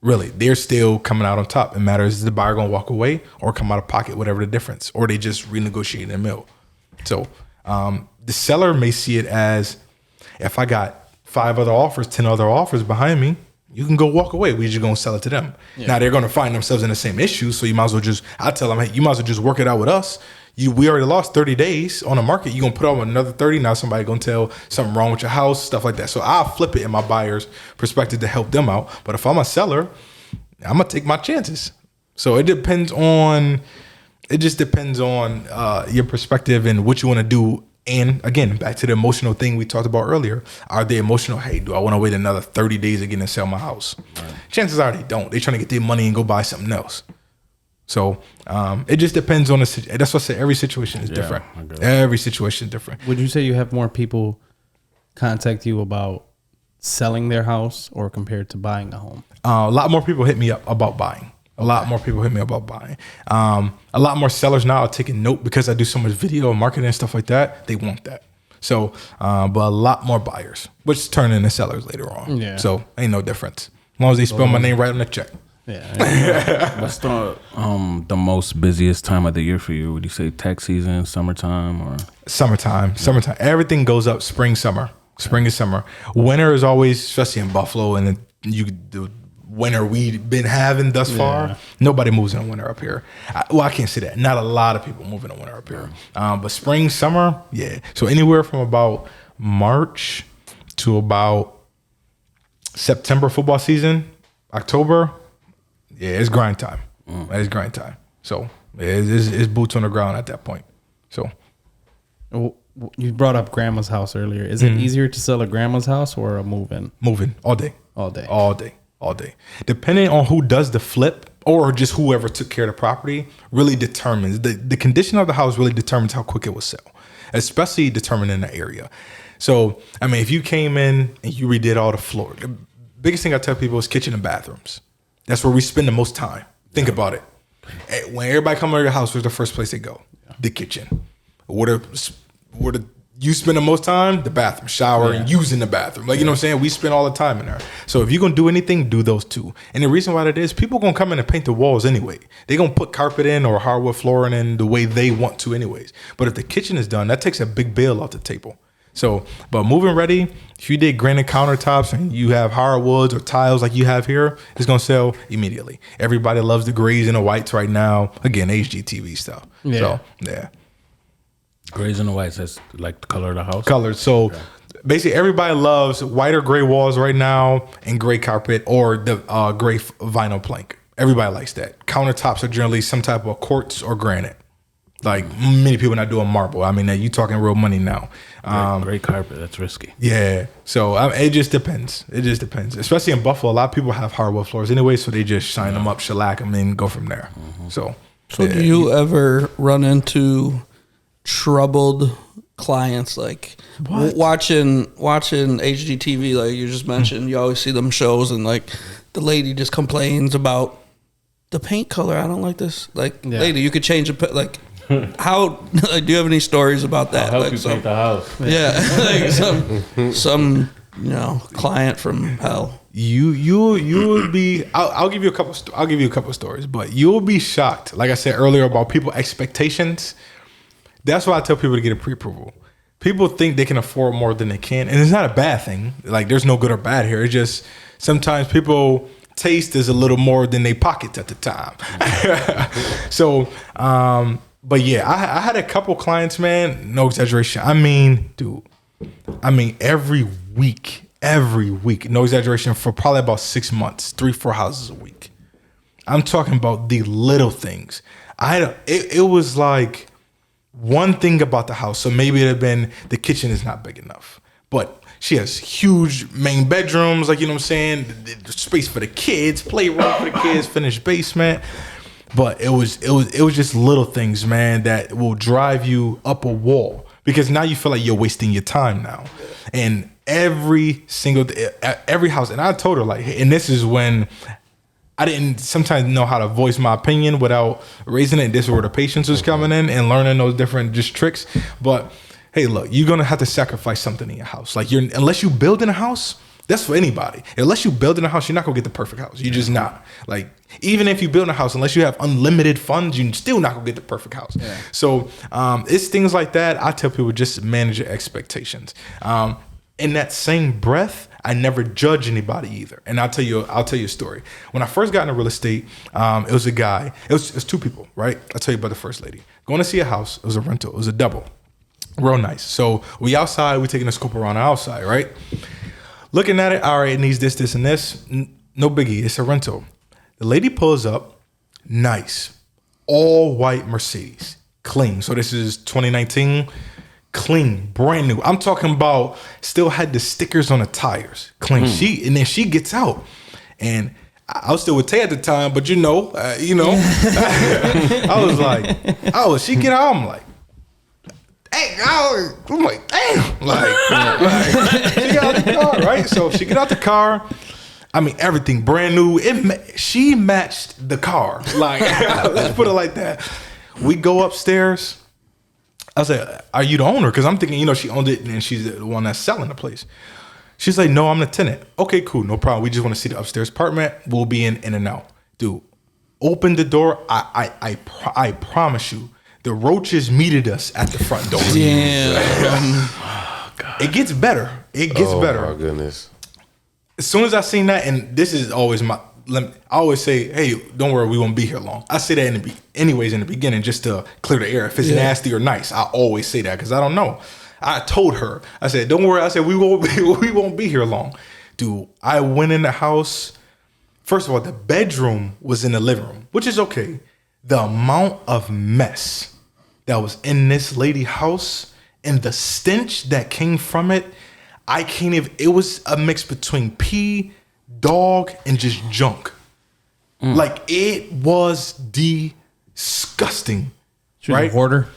Speaker 2: Really, they're still coming out on top. It matters is the buyer going to walk away or come out of pocket, whatever the difference, or they just renegotiate in the middle. So the seller may see it as, if I got 5 other offers, 10 other offers behind me, you can go walk away. We're just going to sell it to them. Yeah. Now they're going to find themselves in the same issue. So you might as well I tell them, hey, you might as well just work it out with us. We already lost 30 days on the market. You're going to put on another 30. Now somebody going to tell something wrong with your house, stuff like that. So I'll flip it in my buyer's perspective to help them out. But if I'm a seller, I'm going to take my chances. So it depends on your perspective and what you want to do. And again, back to the emotional thing we talked about earlier. Are they emotional? Hey, do I want to wait another 30 days again and sell my house? Right. Chances are they don't. They're trying to get their money and go buy something else. So it just depends on the situation. That's what I say. Every situation is different. Every situation is different.
Speaker 1: Would you say you have more people contact you about selling their house or compared to buying a home?
Speaker 2: A lot more people hit me up about buying. A lot more people hit me about buying. A lot more sellers now are taking note because I do so much video and marketing and stuff like that. They want that. So, but a lot more buyers, which turn into sellers later on. Yeah. So ain't no difference. As long as they spell my name right on the check.
Speaker 3: Yeah. What's the most busiest time of the year for you? Would you say tax season, summertime, or
Speaker 2: summertime? Summertime. Everything goes up. Spring, summer. Spring is summer. Winter is always, especially in Buffalo, and the winter we've been having thus far. Nobody moves in the winter up here. I can't say that. Not a lot of people move in the winter up here. But spring, summer, yeah. So anywhere from about March to about September football season, October. Yeah, it's grind time. It's grind time. So it's boots on the ground at that point. So
Speaker 1: you brought up grandma's house earlier. Is it easier to sell a grandma's house or a move-in?
Speaker 2: Move-in all day.
Speaker 1: All day.
Speaker 2: All day. All day. Depending on who does the flip or just whoever took care of the property really determines the condition of the house really determines how quick it will sell, especially determining the area. So, I mean, if you came in and you redid all the floor, the biggest thing I tell people is kitchen and bathrooms. That's where we spend the most time. Think about it. When everybody come to your house, where's the first place they go? The kitchen. Where you spend the most time? The bathroom, shower, and using the bathroom. Like, you know what I'm saying? We spend all the time in there. So if you're going to do anything, do those two. And the reason why that is, people going to come in and paint the walls anyway. They're going to put carpet in or hardwood flooring in the way they want to anyways. But if the kitchen is done, that takes a big bill off the table. So, but moving ready, if you did granite countertops and you have hardwoods or tiles like you have here, it's going to sell immediately. Everybody loves the grays and the whites right now. Again, HGTV stuff. Yeah. So, yeah.
Speaker 3: Grays and the whites, that's like the color of the house?
Speaker 2: Colors. So, basically, everybody loves white or gray walls right now and gray carpet or the gray vinyl plank. Everybody likes that. Countertops are generally some type of quartz or granite. Like many people not doing marble. I mean, you talking real money now.
Speaker 3: Gray carpet, that's risky.
Speaker 2: Yeah. So it just depends. It just depends. Especially in Buffalo, a lot of people have hardwood floors anyway, so they just shine them up, shellac them, and go from there. Mm-hmm. So
Speaker 5: do you ever run into troubled clients like watching HGTV? Like you just mentioned, you always see them shows, and like the lady just complains about the paint color. I don't like this. Like, lady, you could change it. Like, how? Like, do you have any stories about that?
Speaker 3: I'll help
Speaker 5: like
Speaker 3: you paint the house.
Speaker 5: Yeah, like some client from hell.
Speaker 2: You would be. I'll give you a couple. I'll give you a couple stories, but you'll be shocked. Like I said earlier about people expectations. That's why I tell people to get a pre-approval. People think they can afford more than they can, and it's not a bad thing. Like there's no good or bad here. It's just sometimes people taste is a little more than they pockets at the time. So, but yeah, I had a couple clients, man. No exaggeration. I mean, dude. Every week, no exaggeration, for probably about 6 months, 3-4 houses a week. I'm talking about the little things. It was like one thing about the house. So maybe it had been the kitchen is not big enough, but she has huge main bedrooms, like, you know what I'm saying? Space for the kids, playroom for the kids, finished basement. But it was just little things, man, that will drive you up a wall because now you feel like you're wasting your time now. And every house, and I told her, like, and this is when I didn't sometimes know how to voice my opinion without raising it. This is where the patience was coming in and learning those different just tricks. But hey, look, you're gonna have to sacrifice something in your house. Like unless you build in a house, that's for anybody. Unless you build in a house, you're not gonna get the perfect house. You're just not. Like even if you build a house, unless you have unlimited funds, you're still not gonna get the perfect house. Yeah. So it's things like that. I tell people just manage your expectations. In that same breath, I never judge anybody either. And I'll tell you a story. When I first got into real estate, it was a guy. It was two people, right? I'll tell you about the first lady. Going to see a house. It was a rental. It was a double. Real nice. So we outside. We taking a scope around the outside, right? Looking at it. All right, it needs this, this, and this. No biggie. It's a rental. The lady pulls up. Nice. All white Mercedes. Clean. So this is 2019. Clean, brand new. I'm talking about still had the stickers on the tires. Clean. And then she gets out, and I was still with Tay at the time, but I was like, she get out. I'm like, hey, I'm like, damn, like she got out the car, right? So she get out the car. I mean, everything brand new. She matched the car. Like, let's put it like that. We go upstairs. I said, are you the owner? Because I'm thinking, she owned it and she's the one that's selling the place. She's like, no, I'm the tenant. Okay, cool. No problem. We just want to see the upstairs apartment. We'll be in and out. Dude, open the door. I promise you, the roaches meted us at the front door.
Speaker 5: Damn.
Speaker 2: Oh, God. It gets better. It gets better.
Speaker 4: Oh, my goodness.
Speaker 2: As soon as I seen that, and this is always I always say, hey, don't worry, we won't be here long. I say that in the beginning just to clear the air. If it's nasty or nice, I always say that because I don't know. I told her, I said, don't worry. I said, we won't be here long. Dude, I went in the house. First of all, the bedroom was in the living room, which is okay. The amount of mess that was in this lady's house and the stench that came from it, I can't even, it was a mix between pee, dog, and just junk. Like it was disgusting.
Speaker 1: She was a hoarder.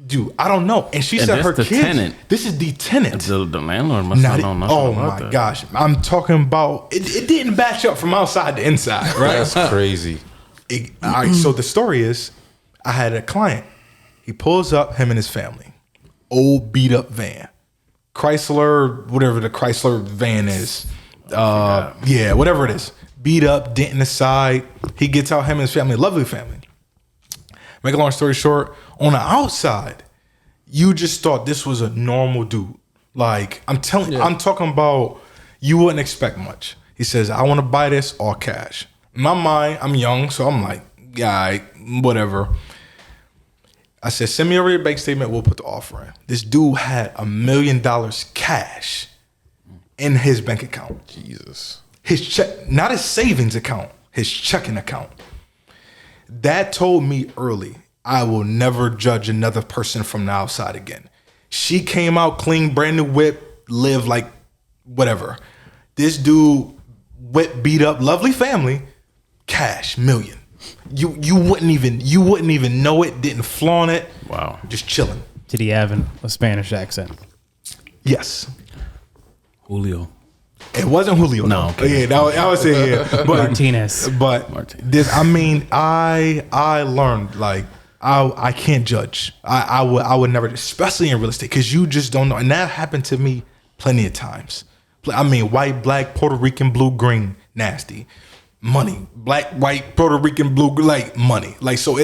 Speaker 2: Dude, I don't know. And she said her
Speaker 3: the
Speaker 2: kids.
Speaker 3: tenant.
Speaker 2: This is the tenant.
Speaker 3: The landlord must not know nothing
Speaker 2: oh
Speaker 3: about
Speaker 2: my
Speaker 3: that.
Speaker 2: gosh. I'm talking about it didn't batch up from outside to inside, right?
Speaker 4: That's crazy.
Speaker 2: All right, so the story is I had a client. He pulls up, him and his family. Old beat up van. Chrysler, whatever the Chrysler van is. Yeah, whatever it is. Beat up, dent in the side. He gets out, him and his family, lovely family. Make a long story short, on the outside, you just thought this was a normal dude. Like, I'm talking about you wouldn't expect much. He says, I want to buy this all cash. In my mind, I'm young, so I'm like, yeah, whatever. I said, send me over your bank statement, we'll put the offer in. This dude had $1 million cash in his bank account.
Speaker 4: Jesus.
Speaker 2: His check, not his savings account, his checking account. That told me early, I will never judge another person from the outside again. She came out clean, brand new whip, lived like whatever. This dude, whip beat up, lovely family, cash, million. You wouldn't even know it, didn't flaunt it.
Speaker 3: Wow.
Speaker 2: Just chilling.
Speaker 1: Did he have a Spanish accent?
Speaker 2: Yes.
Speaker 3: Julio.
Speaker 2: It wasn't Julio.
Speaker 3: No, okay.
Speaker 2: Yeah, I would say yeah. But
Speaker 1: Martinez.
Speaker 2: But
Speaker 3: Martinez.
Speaker 2: this, I mean, I learned like I can't judge. I would never, especially in real estate, because you just don't know. And that happened to me plenty of times. I mean, white, black, Puerto Rican, blue, green, nasty. Money. Black, white, Puerto Rican, blue, like money. Like, so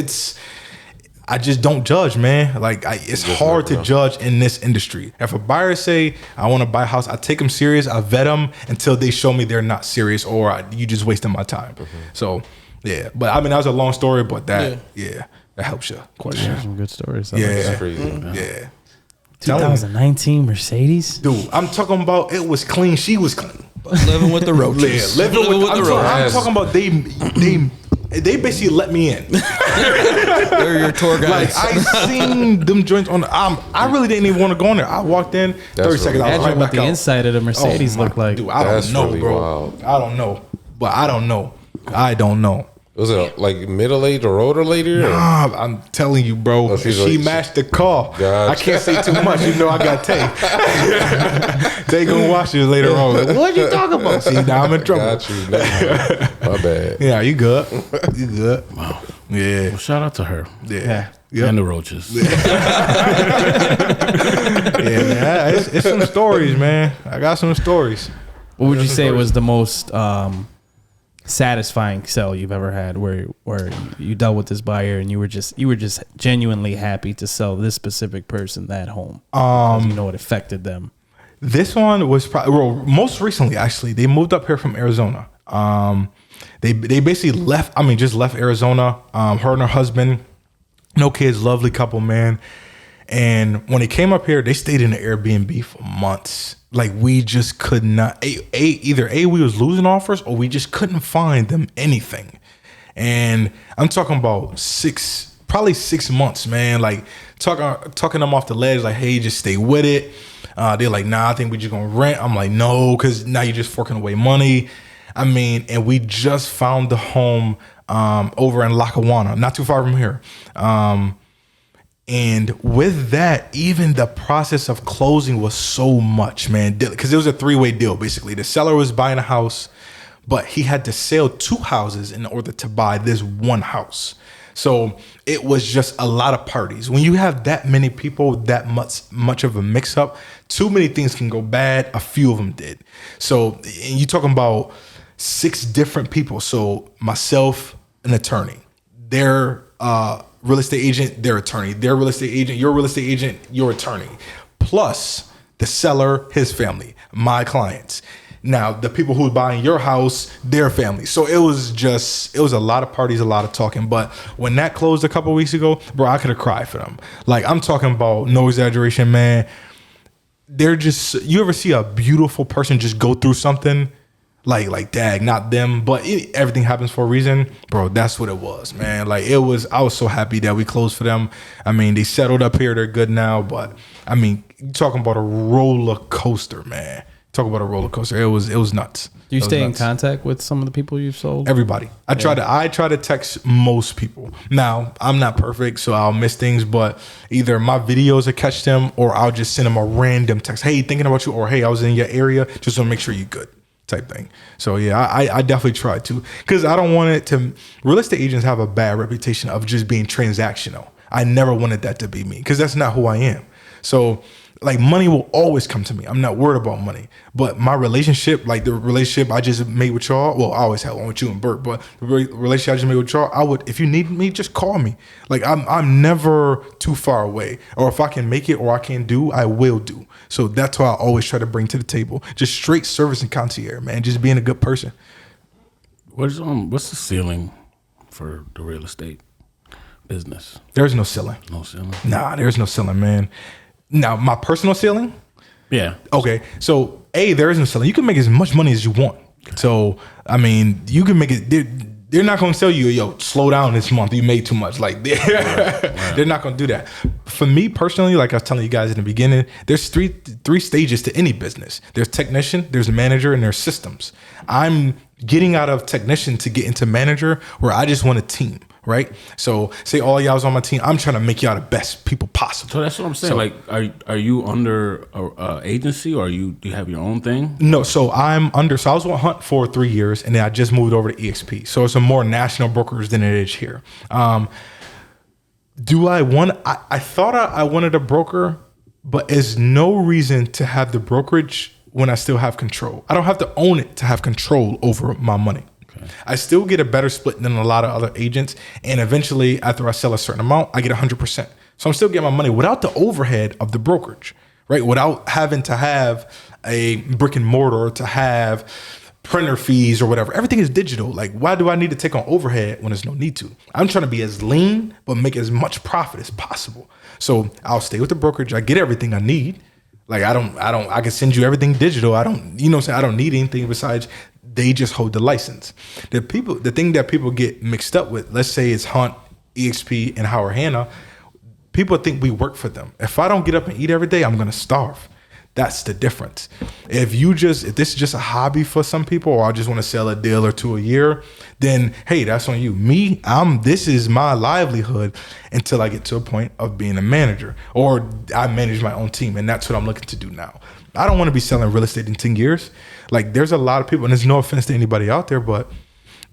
Speaker 2: I just don't judge, man. Like, it's hard to judge in this industry. If a buyer say, I want to buy a house, I take them serious. I vet them until they show me they're not serious or you just wasting my time. So, yeah. But, I mean, that was a long story, but that helps you.
Speaker 1: Yeah, some good stories.
Speaker 2: Yeah.
Speaker 4: Crazy.
Speaker 2: Yeah.
Speaker 1: 2019 Mercedes.
Speaker 2: Dude, I'm talking about it was clean. She was clean.
Speaker 5: Living with the roaches.
Speaker 2: Yeah, living with the roaches. I'm
Speaker 4: roaches.
Speaker 2: talking about they basically let me in.
Speaker 5: They're your tour
Speaker 2: Like
Speaker 5: guides.
Speaker 2: I seen them joints on. I really didn't even want to go in there. I walked in, 30 seconds. I was
Speaker 1: Imagine
Speaker 2: right
Speaker 1: what
Speaker 2: back
Speaker 1: the
Speaker 2: out.
Speaker 1: inside of the Mercedes
Speaker 2: my-
Speaker 1: looked like.
Speaker 2: Dude, I
Speaker 4: That's
Speaker 2: don't know,
Speaker 4: really
Speaker 2: bro.
Speaker 4: wild.
Speaker 2: I don't know, but I don't know. I don't know.
Speaker 4: Was it like middle-aged or older lady? Or?
Speaker 2: I'm telling you, bro.
Speaker 4: Oh, she's
Speaker 2: She
Speaker 4: like-
Speaker 2: matched the car.
Speaker 4: Gotcha.
Speaker 2: I can't say too much. You know I got Tay. Tay gonna watch it later on. Like, what you talking about? See, now I'm in trouble.
Speaker 4: Got you. No, my bad.
Speaker 2: Yeah, you good? You good?
Speaker 3: Wow.
Speaker 2: Yeah.
Speaker 3: Well, shout out to her.
Speaker 2: Yeah.
Speaker 3: And the roaches.
Speaker 2: Yeah, man. It's some stories, man. I got some stories.
Speaker 1: What would you say was the most satisfying sell you've ever had, where you dealt with this buyer and you were just genuinely happy to sell this specific person that home? You know it affected them.
Speaker 2: This one was probably, well, most recently, actually, they moved up here from Arizona. They basically left, just left Arizona. Her and her husband, no kids, lovely couple, man. And when they came up here, they stayed in the Airbnb for months. Like we just could not, either we was losing offers or we just couldn't find them anything. And I'm talking about probably 6 months, man. Like talking them off the ledge, like, hey, just stay with it. They're like, nah, I think we just gonna rent. I'm like, no, because now you're just forking away money. And we just found the home over in Lackawanna, not too far from here. And with that, even the process of closing was so much, man, because it was a 3-way deal, basically. The seller was buying a house, but he had to sell 2 houses in order to buy this one house. So it was just a lot of parties. When you have that many people, that much of a mix up, too many things can go bad. A few of them did. So and you're talking about 6 different people. So myself, an attorney, their real estate agent, their attorney, their real estate agent, your real estate agent, your attorney, plus the seller, his family, my clients. Now, the people who are buying your house, their family. So it was a lot of parties, a lot of talking. But when that closed a couple of weeks ago, bro, I could have cried for them. Like, I'm talking about, no exaggeration, man. They're just, you ever see a beautiful person just go through something? Like, dag, not them, but everything happens for a reason, bro. That's what it was, man. Like, I was so happy that we closed for them. They settled up here, they're good now, but you talking about a roller coaster, man. Talk about a roller coaster. It was nuts.
Speaker 1: Do you
Speaker 2: That was
Speaker 1: stay in
Speaker 2: nuts.
Speaker 1: contact with some of the people you've sold?
Speaker 2: Everybody. I try to text most people. Now, I'm not perfect, so I'll miss things, but either my videos will catch them or I'll just send them a random text. Hey, thinking about you, or hey, I was in your area. Just want to make sure you're good, type thing. So yeah, I definitely try to, because I don't want it to. Real estate agents have a bad reputation of just being transactional. I never wanted that to be me, because that's not who I am. So like, money will always come to me. I'm not worried about money. But my relationship, like the relationship I just made with y'all, well, I always had one with you and Bert, but the relationship I just made with y'all, I would, if you need me, just call me. Like, I'm never too far away. Or if I can make it or I can do, I will do. So that's what I always try to bring to the table. Just straight service and concierge, man. Just being a good person.
Speaker 3: What's the ceiling for the real estate business?
Speaker 2: There's no ceiling.
Speaker 3: No ceiling.
Speaker 2: Nah, there's no ceiling, man. Now, my personal ceiling,
Speaker 3: Yeah.
Speaker 2: okay, so there is no selling. You can make as much money as you want. So I mean, you can make it. They're not going to tell you, yo, slow down this month. You made too much. Like they're not going to do that. For me personally, like I was telling you guys in the beginning, there's three stages to any business. There's technician, there's manager, and there's systems. I'm getting out of technician to get into manager, where I just want a team. Right, so say all y'all's on my team. I'm trying to make y'all the best people possible.
Speaker 3: So that's what I'm saying.
Speaker 2: So,
Speaker 3: like, are you under a agency, or do you have your own thing?
Speaker 2: No, so I'm under. So I was with Hunt for 3 years, and then I just moved over to EXP. So it's a more national brokers than it is here. Do I want? I thought I wanted a broker, but there's no reason to have the brokerage when I still have control. I don't have to own it to have control over my money. I still get a better split than a lot of other agents. And eventually, after I sell a certain amount, I get 100%. So I'm still getting my money without the overhead of the brokerage, right? Without having to have a brick and mortar, to have printer fees or whatever. Everything is digital. Like, why do I need to take on overhead when there's no need to? I'm trying to be as lean, but make as much profit as possible. So I'll stay with the brokerage. I get everything I need. Like, I can send you everything digital. I don't need anything besides they just hold the license. The thing that people get mixed up with, let's say it's Hunt, EXP, and Howard Hanna, people think we work for them. If I don't get up and eat every day, I'm going to starve. That's the difference. If this is just a hobby for some people, or I just want to sell a deal or two a year, then hey, that's on you. Me, this is my livelihood until I get to a point of being a manager, or I manage my own team, and that's what I'm looking to do now. I don't want to be selling real estate in 10 years. Like, there's a lot of people, and there's no offense to anybody out there, but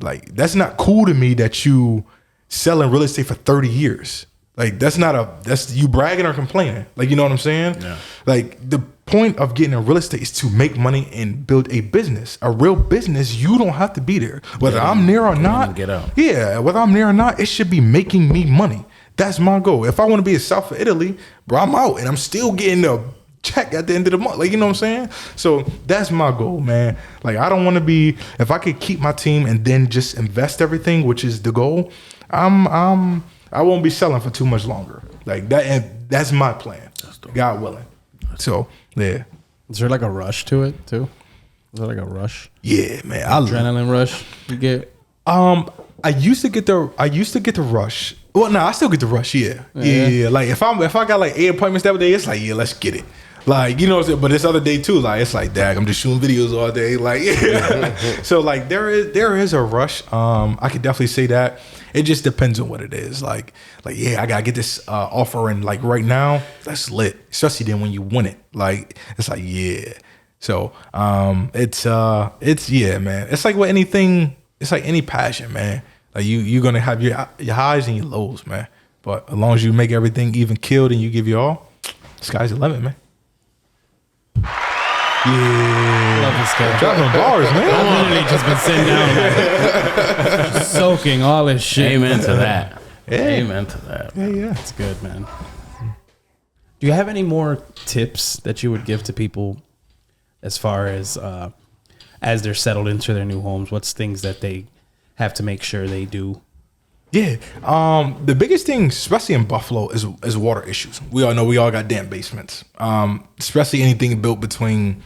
Speaker 2: like, that's not cool to me that you selling real estate for 30 years. Like, that's you bragging or complaining. Like, you know what I'm saying?
Speaker 3: Yeah.
Speaker 2: Like, the point of getting in real estate is to make money and build a business. A real business, you don't have to be there. Whether I'm near or not,
Speaker 3: get out.
Speaker 2: Yeah, whether I'm near or not, it should be making me money. That's my goal. If I want to be in South of Italy, bro, I'm out and I'm still getting a check at the end of the month. Like, you know what I'm saying? So that's my goal, man. Like, I don't want to be, if I could keep my team and then just invest everything, which is the goal, I won't be selling for too much longer. Like that, and that's my plan. God willing. So yeah.
Speaker 1: Is there like a rush to it too? Is there like a rush?
Speaker 2: Yeah, man.
Speaker 1: Adrenaline rush you get?
Speaker 2: I used to get the rush. Well, no, I still get the rush. Yeah. Like if I got like 8 appointments that day, it's like, yeah, let's get it. Like, you know, but this other day too, like it's like, dag, I'm just shooting videos all day. Like, so like there is a rush. I could definitely say that. It just depends on what it is. Like yeah, I gotta get this offer in like right now. That's lit, especially then when you win it. Like it's like, yeah. So it's yeah, man. It's like with anything. It's like any passion, man. Like you're gonna have your highs and your lows, man. But as long as you make everything even killed and you give your all, sky's the limit, man. Yeah.
Speaker 1: Love this guy.
Speaker 2: Dropping bars, man.
Speaker 1: I've literally just been sitting down, like, soaking all this shit.
Speaker 3: Amen to that.
Speaker 2: Yeah.
Speaker 3: Amen to that.
Speaker 2: Yeah.
Speaker 1: That's good, man. Do you have any more tips that you would give to people as far as they're settled into their new homes? What's things that they have to make sure they do?
Speaker 2: Yeah. The biggest thing, especially in Buffalo, is water issues. We all know we all got damp basements. Especially anything built between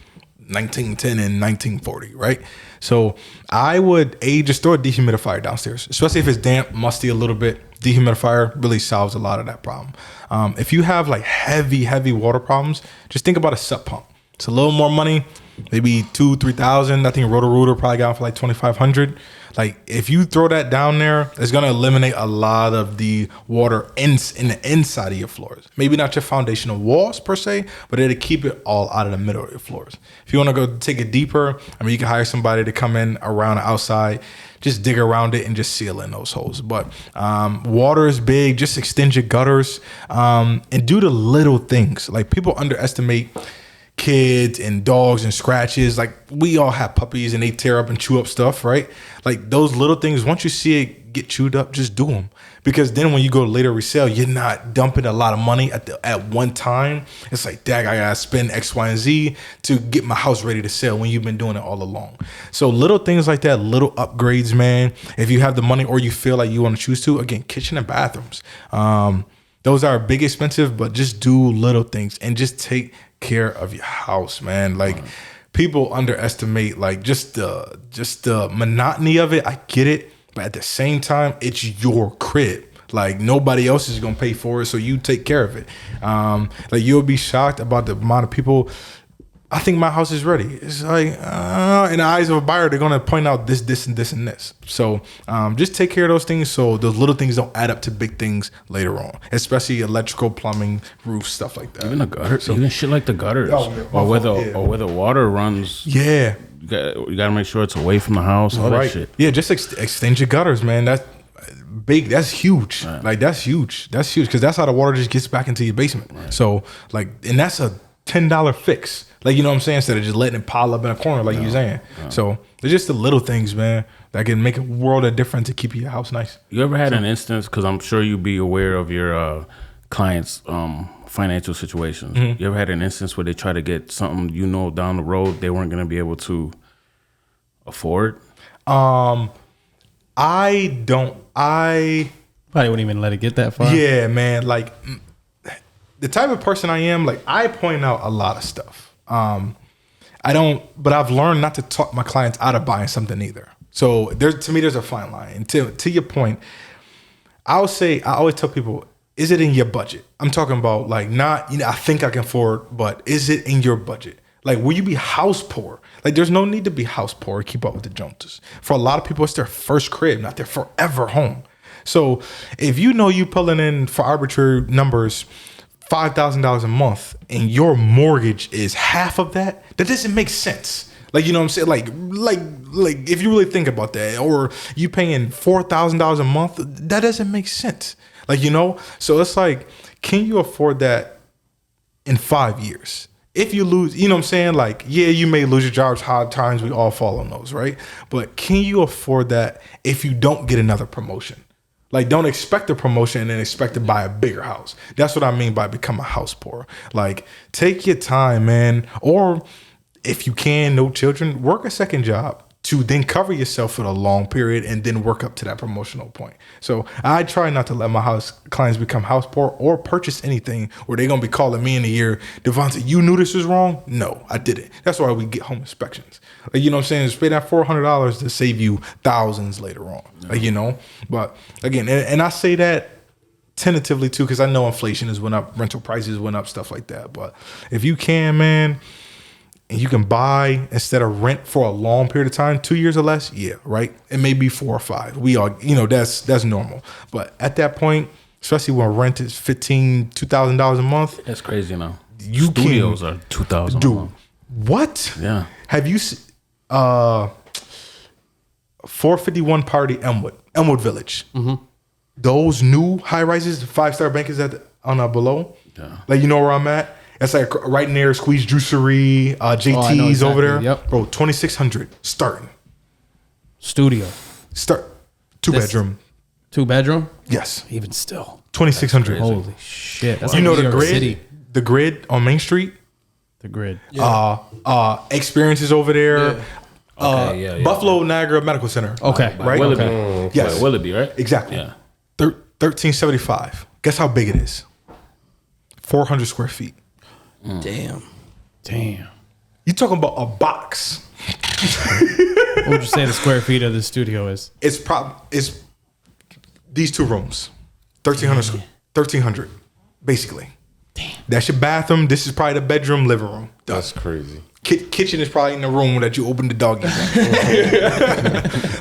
Speaker 2: 1910 and 1940, right? So I would just throw a dehumidifier downstairs, especially if it's damp, musty a little bit. Dehumidifier really solves a lot of that problem. If you have like heavy water problems, just think about a sub pump. It's a little more money, maybe 2,000-3,000. I think Roto-Rooter probably got for like 2,500. Like if you throw that down there, it's gonna eliminate a lot of the water in the inside of your floors. Maybe not your foundational walls per se, but it'll keep it all out of the middle of your floors. If you want to go take it deeper, I mean, you can hire somebody to come in around the outside, just dig around it and just seal in those holes. But water is big. Just extend your gutters and do the little things. Like people underestimate kids and dogs and scratches. Like we all have puppies and they tear up and chew up stuff, right? Like those little things, once you see it get chewed up, just do them. Because then when you go to later resell, you're not dumping a lot of money at one time. It's like, dang, I gotta spend X, Y, and Z to get my house ready to sell when you've been doing it all along. So little things like that, little upgrades, man. If you have the money or you feel like you want to choose to, again, kitchen and bathrooms. Those are big expensive, but just do little things and just take care of your house, man. Like people underestimate like just the monotony of it. I get it, but at the same time, it's your crib. Like nobody else is gonna pay for it, so you take care of it. Like you'll be shocked about the amount of people. I think my house is ready. It's like in the eyes of a buyer, they're gonna point out this, and this, and this. So just take care of those things, so those little things don't add up to big things later on. Especially electrical, plumbing, roof, stuff like that.
Speaker 3: Even the gutters, even shit like the gutters, or where the water runs.
Speaker 2: Yeah,
Speaker 3: you gotta make sure it's away from the house. All that shit.
Speaker 2: Yeah, just extend your gutters, man. That's big. That's huge. Right. Like that's huge. That's huge because that's how the water just gets back into your basement. Right. So like, and that's a $10 fix. Like, you know what I'm saying? Instead of just letting it pile up in a corner like you're saying. So it's just the little things, man, that can make a world of difference to keep your house nice.
Speaker 3: You ever had an instance, because I'm sure you'd be aware of your clients' financial situations. Mm-hmm. You ever had an instance where they try to get something, down the road they weren't going to be able to afford?
Speaker 1: I probably wouldn't even let it get that far.
Speaker 2: Yeah, man. Like the type of person I am, like I point out a lot of stuff. But I've learned not to talk my clients out of buying something either. So to me, there's a fine line. And to your point, I always tell people, is it in your budget? I'm talking about like not, I think I can afford, but is it in your budget? Like, will you be house poor? Like, there's no need to be house poor to keep up with the Joneses. For a lot of people, it's their first crib, not their forever home. So if you pulling in, for arbitrary numbers, $5,000 a month and your mortgage is half of that, that doesn't make sense. Like, you know what I'm saying? Like if you really think about that, or you paying $4,000 a month, that doesn't make sense. Like, so it's like, can you afford that in 5 years? If you lose, you know what I'm saying? Like, yeah, you may lose your jobs, hard times, we all fall on those, right? But can you afford that if you don't get another promotion? Like, don't expect a promotion and then expect to buy a bigger house. That's what I mean by become a house poor. Like, take your time, man. Or if you can, no children, work a second job to then cover yourself for a long period and then work up to that promotional point. So I try not to let my clients become house poor or purchase anything where they're going to be calling me in a year, Devonte, you knew this was wrong? No, I didn't. That's why we get home inspections. Like, you know what I'm saying? Just pay that $400 to save you thousands later on. Like, but again, and I say that tentatively too, because I know inflation has went up, rental prices went up, stuff like that. But if you can, man, and you can buy instead of rent for a long period of time, 2 years or less, yeah, right? It may be 4 or 5. We all, that's normal. But at that point, especially when rent is $2,000 a month.
Speaker 3: That's crazy now.
Speaker 2: Studios
Speaker 3: are $2,000 a month.
Speaker 2: What?
Speaker 3: Yeah.
Speaker 2: Have you 451 Party Elmwood Village? Mm-hmm. Those new high rises, 5-star bankers on below. Yeah. Like, you know where I'm at? It's like right near Squeeze Juicery, JT's exactly. Over there. Yep. Bro, 2,600 starting.
Speaker 1: Studio.
Speaker 2: Two bedroom.
Speaker 1: 2 bedroom?
Speaker 2: Yes.
Speaker 1: Even still.
Speaker 2: 2,600.
Speaker 1: Holy shit. That's
Speaker 2: like the grid? City. The grid on Main Street?
Speaker 1: The grid.
Speaker 2: Yeah. Experiences over there. Yeah. Buffalo Niagara Medical Center.
Speaker 1: Okay.
Speaker 2: Right?
Speaker 3: Willoughby.
Speaker 2: Okay. Yes.
Speaker 3: Willoughby, right?
Speaker 2: Exactly.
Speaker 3: Yeah.
Speaker 2: 1375. Guess how big it is? 400 square feet.
Speaker 5: Damn.
Speaker 2: You talking about a box?
Speaker 1: What would you say the square feet of the studio is?
Speaker 2: It's these 2 rooms, 1,300, basically. That's your bathroom. This is probably the bedroom, living room. Done.
Speaker 4: That's crazy.
Speaker 2: Kitchen is probably in the room that you open the dog in.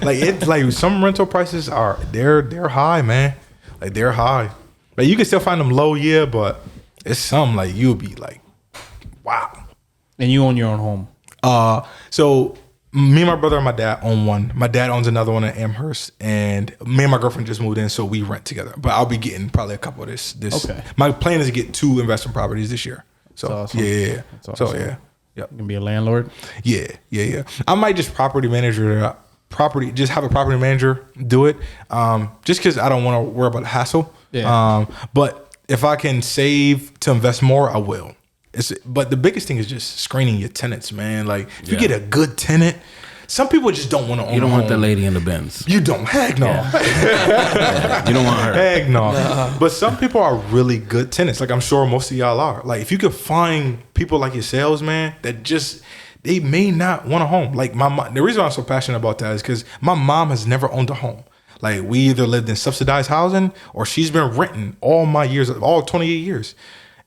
Speaker 2: Like it's like some rental prices are they're high, man. Like they're high. Like you can still find them low, yeah, but it's some like you'll be like, wow.
Speaker 1: And you own your own home.
Speaker 2: So me and my brother and my dad own one. My dad owns another one in Amherst, and me and my girlfriend just moved in, so we rent together. But I'll be getting probably a couple of this.
Speaker 1: Okay.
Speaker 2: My plan is to get 2 investment properties this year. So
Speaker 1: That's awesome.
Speaker 2: yeah.
Speaker 1: That's awesome.
Speaker 2: So yeah.
Speaker 1: You can be a landlord.
Speaker 2: Yeah. I might just just have a property manager do it. Just because I don't want to worry about the hassle.
Speaker 1: Yeah.
Speaker 2: But if I can save to invest more, I will. But the biggest thing is just screening your tenants, man. Like if you get a good tenant, some people just don't want to own.
Speaker 3: You don't
Speaker 2: a
Speaker 3: want
Speaker 2: home.
Speaker 3: the lady in the Benz.
Speaker 2: You don't. Heck no.
Speaker 3: You don't want her.
Speaker 2: Heck no. But some people are really good tenants. Like I'm sure most of y'all are. Like if you could find people like yourselves, man, that just they may not want a home. Like my mom, the reason I'm so passionate about that is because my mom has never owned a home. Like we either lived in subsidized housing or she's been renting all 28 years.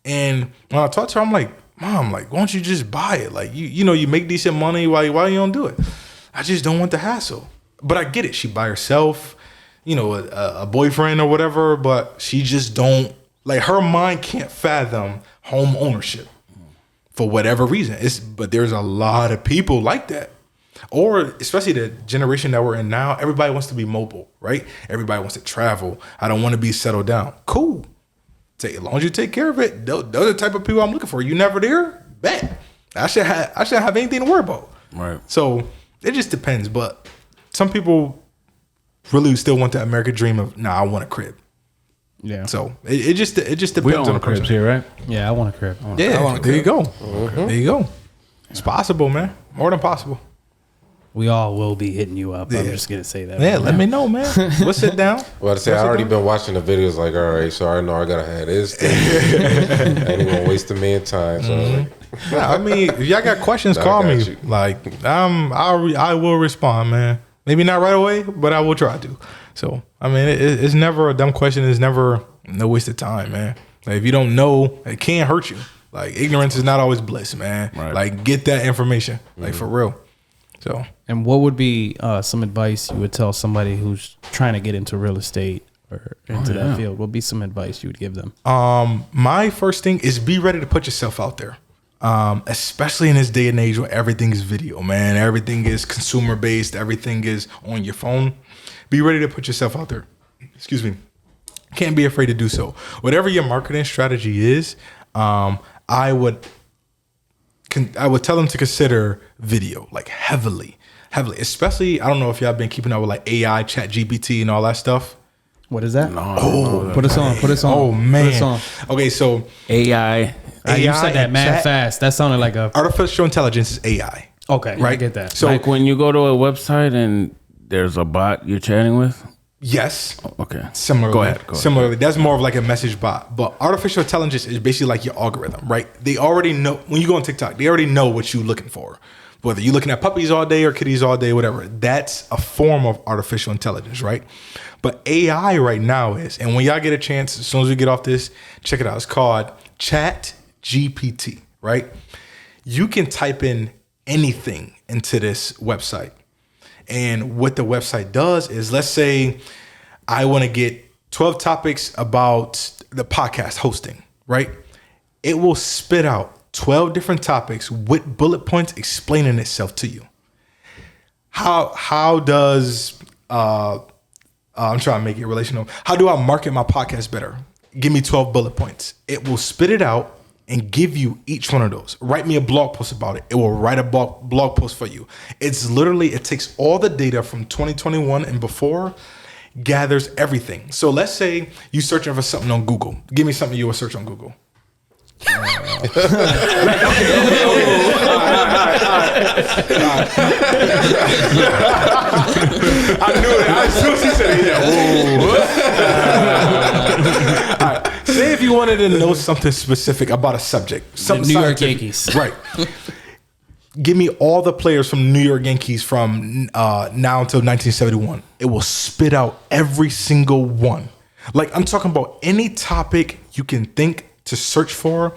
Speaker 2: And when I talk to her, I'm like, Mom, like, why don't you just buy it? Like, you know, you make decent money. Why you don't do it? I just don't want the hassle. But I get it. She by herself, you know, a boyfriend or whatever. But she just don't, like, her mind can't fathom home ownership for whatever reason. But there's a lot of people like that. Or especially the generation that we're in now, everybody wants to be mobile, right? Everybody wants to travel. I don't want to be settled down. Cool. As long as you take care of it, those are the type of people I'm looking for. You never there? Bet. I should have anything to worry about.
Speaker 3: Right.
Speaker 2: So it just depends. But some people really still want the American dream of, I want a crib.
Speaker 1: Yeah.
Speaker 2: So it just depends
Speaker 3: We all
Speaker 2: on the
Speaker 3: want cribs
Speaker 2: person.
Speaker 3: here, right?
Speaker 1: Yeah, I want a crib.
Speaker 2: Yeah,
Speaker 5: I want a
Speaker 2: there you
Speaker 5: crib.
Speaker 2: go. There you go. It's possible, man. More than possible.
Speaker 1: We all will be hitting you up. I'm
Speaker 2: Yeah.
Speaker 1: just gonna say that.
Speaker 2: Yeah,
Speaker 1: right
Speaker 2: let
Speaker 1: now.
Speaker 2: me know, man. We'll sit down.
Speaker 4: Well, I say I already been watching the videos. Like, all right, so I know I gotta have this thing. I ain't gonna waste a man's time. So like,
Speaker 2: Yeah, I mean, if y'all got questions,
Speaker 4: I
Speaker 2: call
Speaker 4: got
Speaker 2: me.
Speaker 4: you.
Speaker 2: Like, I will respond, man. Maybe not right away, but I will try to. So, I mean, it's never a dumb question. It's never no waste of time, man. Like, if you don't know, it can't hurt you. Like, ignorance is not always bliss, man.
Speaker 3: Right.
Speaker 2: Like, get that information, like for real. So,
Speaker 1: And what would be some advice you would tell somebody who's trying to get into real estate or into that field? What would be some advice you would give them?
Speaker 2: my first thing is be ready to put yourself out there. Especially in this day and age where everything is video, man. Everything is consumer based. Everything is on your phone. Be ready to put yourself out there. Excuse me. Can't be afraid to do so. Whatever your marketing strategy is, I would tell them to consider video, like heavily. Especially, I don't know if y'all been keeping up with like AI, Chat GPT, and all that stuff.
Speaker 1: What is that?
Speaker 3: No.
Speaker 1: Put us on. Put us on.
Speaker 2: Oh man.
Speaker 1: Put us on.
Speaker 2: Okay, so
Speaker 3: AI.
Speaker 1: You said that
Speaker 2: and
Speaker 1: mad
Speaker 2: chat-
Speaker 1: fast. That sounded like a.
Speaker 2: Artificial intelligence is AI.
Speaker 1: Okay, I
Speaker 2: Right.
Speaker 1: get that.
Speaker 2: So
Speaker 3: Like when you go to a website and there's a bot you're chatting with.
Speaker 2: yes.
Speaker 3: Okay.
Speaker 2: Similarly,
Speaker 3: Go ahead.
Speaker 2: Similarly, that's more of like a message bot. But artificial intelligence is basically like your algorithm, right? They already know when you go on TikTok. They already know what you're looking for. Whether you're looking at puppies all day or kitties all day, whatever. That's a form of artificial intelligence, right? But AI right now is, and when y'all get a chance, as soon as we get off this, check it out. It's called Chat GPT, right? You can type in anything into this website. And what the website does is, let's say I want to get 12 topics about the podcast hosting, right? It will spit out 12 different topics with bullet points explaining itself to you. How does I'm trying to make it relational. How do I market my podcast better? Give me 12 bullet points. It will spit it out and give you each one of those. Write me a blog post about it. It will write a blog post for you. It's literally, it takes all the data from 2021 and before, gathers everything. So let's say you searching for something on Google. Give me something you would search on Google. I knew it. As soon as he said it, yeah. All right. Say if you wanted to know something specific about a subject, something
Speaker 1: New York
Speaker 2: scientific.
Speaker 1: Yankees.
Speaker 2: Right. Give me all the players from New York Yankees from now until 1971. It will spit out every single one. Like, I'm talking about any topic you can think to search for,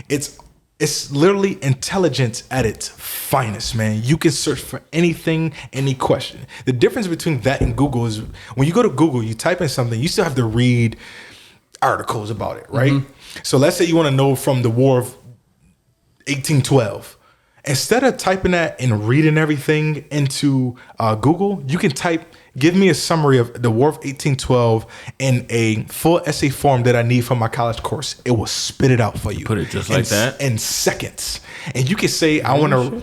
Speaker 2: it's literally intelligence at its finest, man. You can search for anything, any question. The difference between that and Google is when you go to Google, you type in something, you still have to read articles about it, right? So let's say you want to know from the War of 1812. Instead of typing that and reading everything into Google, you can type, give me a summary of the War of 1812 in a full essay form that I need for my college course. It will spit it out for you.
Speaker 3: Put it just like that?
Speaker 2: In seconds. And you can say, I want to,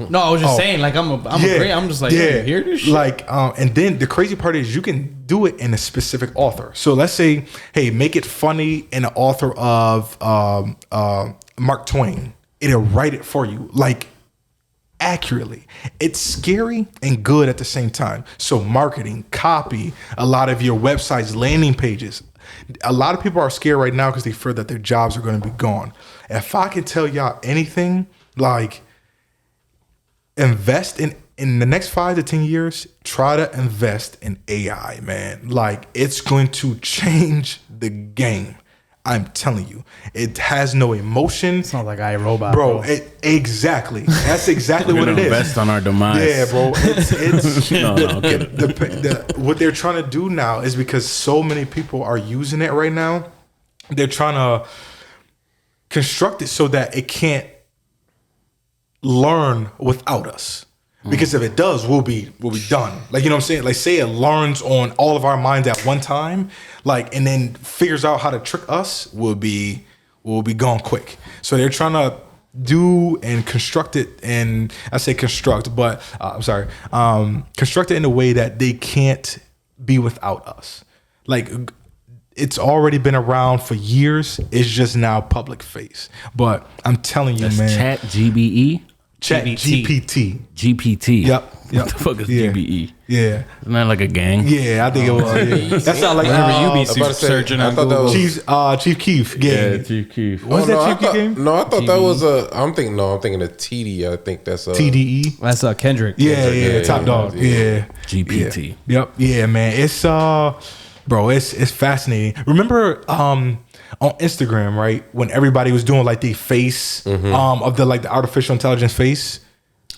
Speaker 1: No, I was just saying, like, I'm just like, yeah, you hear this shit?
Speaker 2: Like, and then the crazy part is you can do it in a specific author. So let's say, hey, make it funny in an author of Mark Twain. It'll write it for you, like, accurately. It's scary and good at the same time. So marketing, copy, a lot of your websites, landing pages. A lot of people are scared right now because they fear that their jobs are going to be gone. If I can tell y'all anything, like, invest in the next 5 to 10 years, try to invest in AI, man. Like, it's going to change the game. I'm telling you, it has no emotion.
Speaker 1: It's not like iRobot,
Speaker 2: bro. Exactly. That's exactly what it is.
Speaker 3: Invest on our demise.
Speaker 2: Yeah, bro. It's
Speaker 3: No,
Speaker 2: what they're trying to do now is because so many people are using it right now. They're trying to construct it so that it can't learn without us. Because if it does, we'll be done. Like, you know what I'm saying? Like, say it learns on all of our minds at one time, like, and then figures out how to trick us, we'll be gone quick. So they're trying to do and construct it, and I say construct, but construct it in a way that they can't be without us. Like, it's already been around for years. It's just now public face. But I'm telling you, man.
Speaker 3: Chat GBE?
Speaker 2: Chat GPT.
Speaker 3: GPT.
Speaker 2: Yep.
Speaker 3: What the fuck is GBE?
Speaker 2: Yeah.
Speaker 3: Isn't that like a gang?
Speaker 2: Yeah, I think it was. Yeah. That sounds like
Speaker 1: Whenever you be
Speaker 4: about to say,
Speaker 2: searching
Speaker 4: I
Speaker 2: on
Speaker 4: thought that
Speaker 2: Google.
Speaker 4: was-
Speaker 2: Chief Keef game.
Speaker 3: Yeah, Chief Keef.
Speaker 2: Was that Chief Keef game?
Speaker 4: No, I thought that was I'm thinking of TD. I think that's
Speaker 2: TDE.
Speaker 1: That's Kendrick.
Speaker 2: Yeah, Top Dog. Yeah.
Speaker 3: GPT.
Speaker 2: Yep. Yeah, man. It's bro, it's fascinating. Remember on Instagram, right, when everybody was doing like the face of the artificial intelligence face?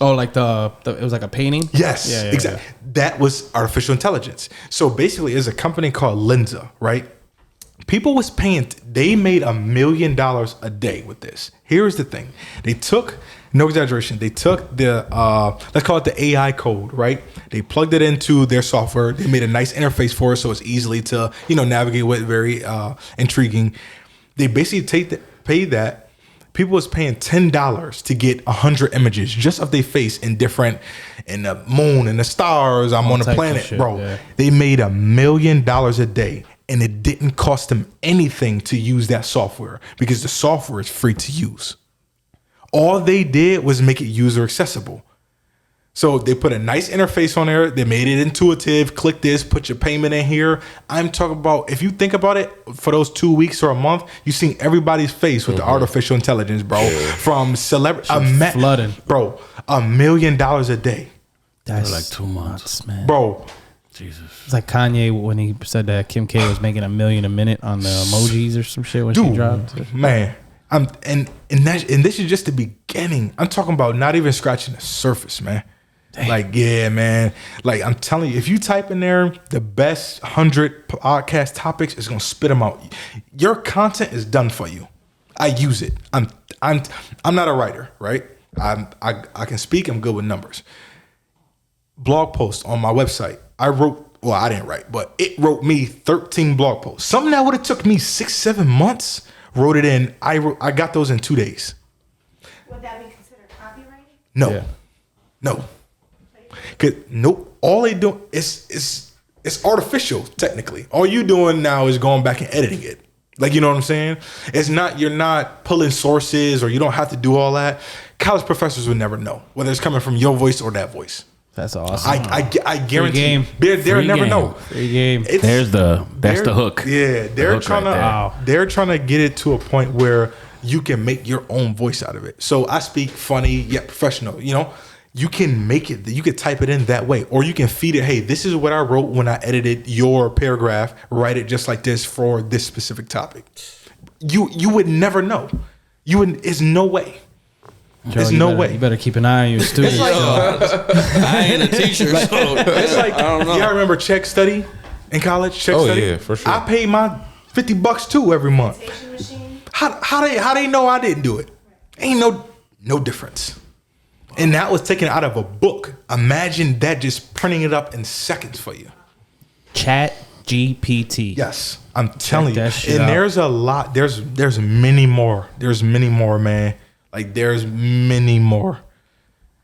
Speaker 1: Oh, like the it was like a painting?
Speaker 2: Yes,
Speaker 1: Yeah,
Speaker 2: exactly. That was artificial intelligence. So basically, there's a company called Lenza, right? People was paying, they made $1 million a day with this. Here's the thing. They took, no exaggeration, they took the, let's call it the AI code, right? They plugged it into their software. They made a nice interface for it so it's easily to, navigate with, very intriguing. They basically paid that. People was paying $10 to get 100 images just of their face in the moon and the stars. I'm on the planet,
Speaker 1: shit,
Speaker 2: bro.
Speaker 1: yeah.
Speaker 2: They made $1 million a day, and it didn't cost them anything to use that software because the software is free to use. All they did was make it user accessible. So they put a nice interface on there. They made it intuitive. Click this, put your payment in here. I'm talking about, if you think about it, for those 2 weeks or a month, you've seen everybody's face with the artificial intelligence, bro. Yeah. From celebrity,
Speaker 1: flooding,
Speaker 2: bro. $1 million a day.
Speaker 1: That's
Speaker 3: like 2 months,
Speaker 1: man.
Speaker 2: Bro.
Speaker 3: Jesus.
Speaker 1: It's like Kanye when he said that Kim K was making $1 million a minute on the emojis or some shit when she dropped.
Speaker 2: Man. And this is just the beginning. I'm talking about not even scratching the surface, man. Dang. Like, yeah, man. Like, I'm telling you, if you type in there the best 100 podcast topics, it's gonna spit them out. Your content is done for you. I use it. I'm not a writer, right? I can speak. I'm good with numbers. Blog posts on my website. I didn't write, but it wrote me 13 blog posts. Something that would have took me 6-7 months. Wrote it in. I got those in 2 days.
Speaker 6: Would that be considered copywriting?
Speaker 2: No.
Speaker 1: Yeah.
Speaker 2: No. Nope. All they do is it's artificial, technically. All you doing now is going back and editing it. Like, you know what I'm saying? It's not, you're not pulling sources, or you don't have to do all that. College professors would never know whether it's coming from your voice or that voice.
Speaker 1: That's awesome.
Speaker 2: I guarantee they'll never know.
Speaker 1: Free game.
Speaker 3: That's the hook.
Speaker 2: Yeah, they're trying they're trying to get it to a point where you can make your own voice out of it. So I speak funny yet professional. You can make it. You could type it in that way, or you can feed it. Hey, this is what I wrote when I edited your paragraph. Write it just like this for this specific topic. you would never know. You would. There's no way. There's no way.
Speaker 1: You better keep an eye on your students.
Speaker 5: I ain't a teacher, so
Speaker 2: It's like,
Speaker 5: I don't know.
Speaker 2: y'all remember check study in college? Check study?
Speaker 4: yeah, for sure.
Speaker 2: I paid my $50 too every month.
Speaker 6: Station machine.
Speaker 2: How they know I didn't do it? Ain't no difference. And that was taken out of a book. Imagine that just printing it up in seconds for you.
Speaker 1: Chat GPT.
Speaker 2: Yes, I'm telling you.
Speaker 1: that shit
Speaker 2: And
Speaker 1: out.
Speaker 2: there's a lot. There's many more. There's many more, man. Like there's many more.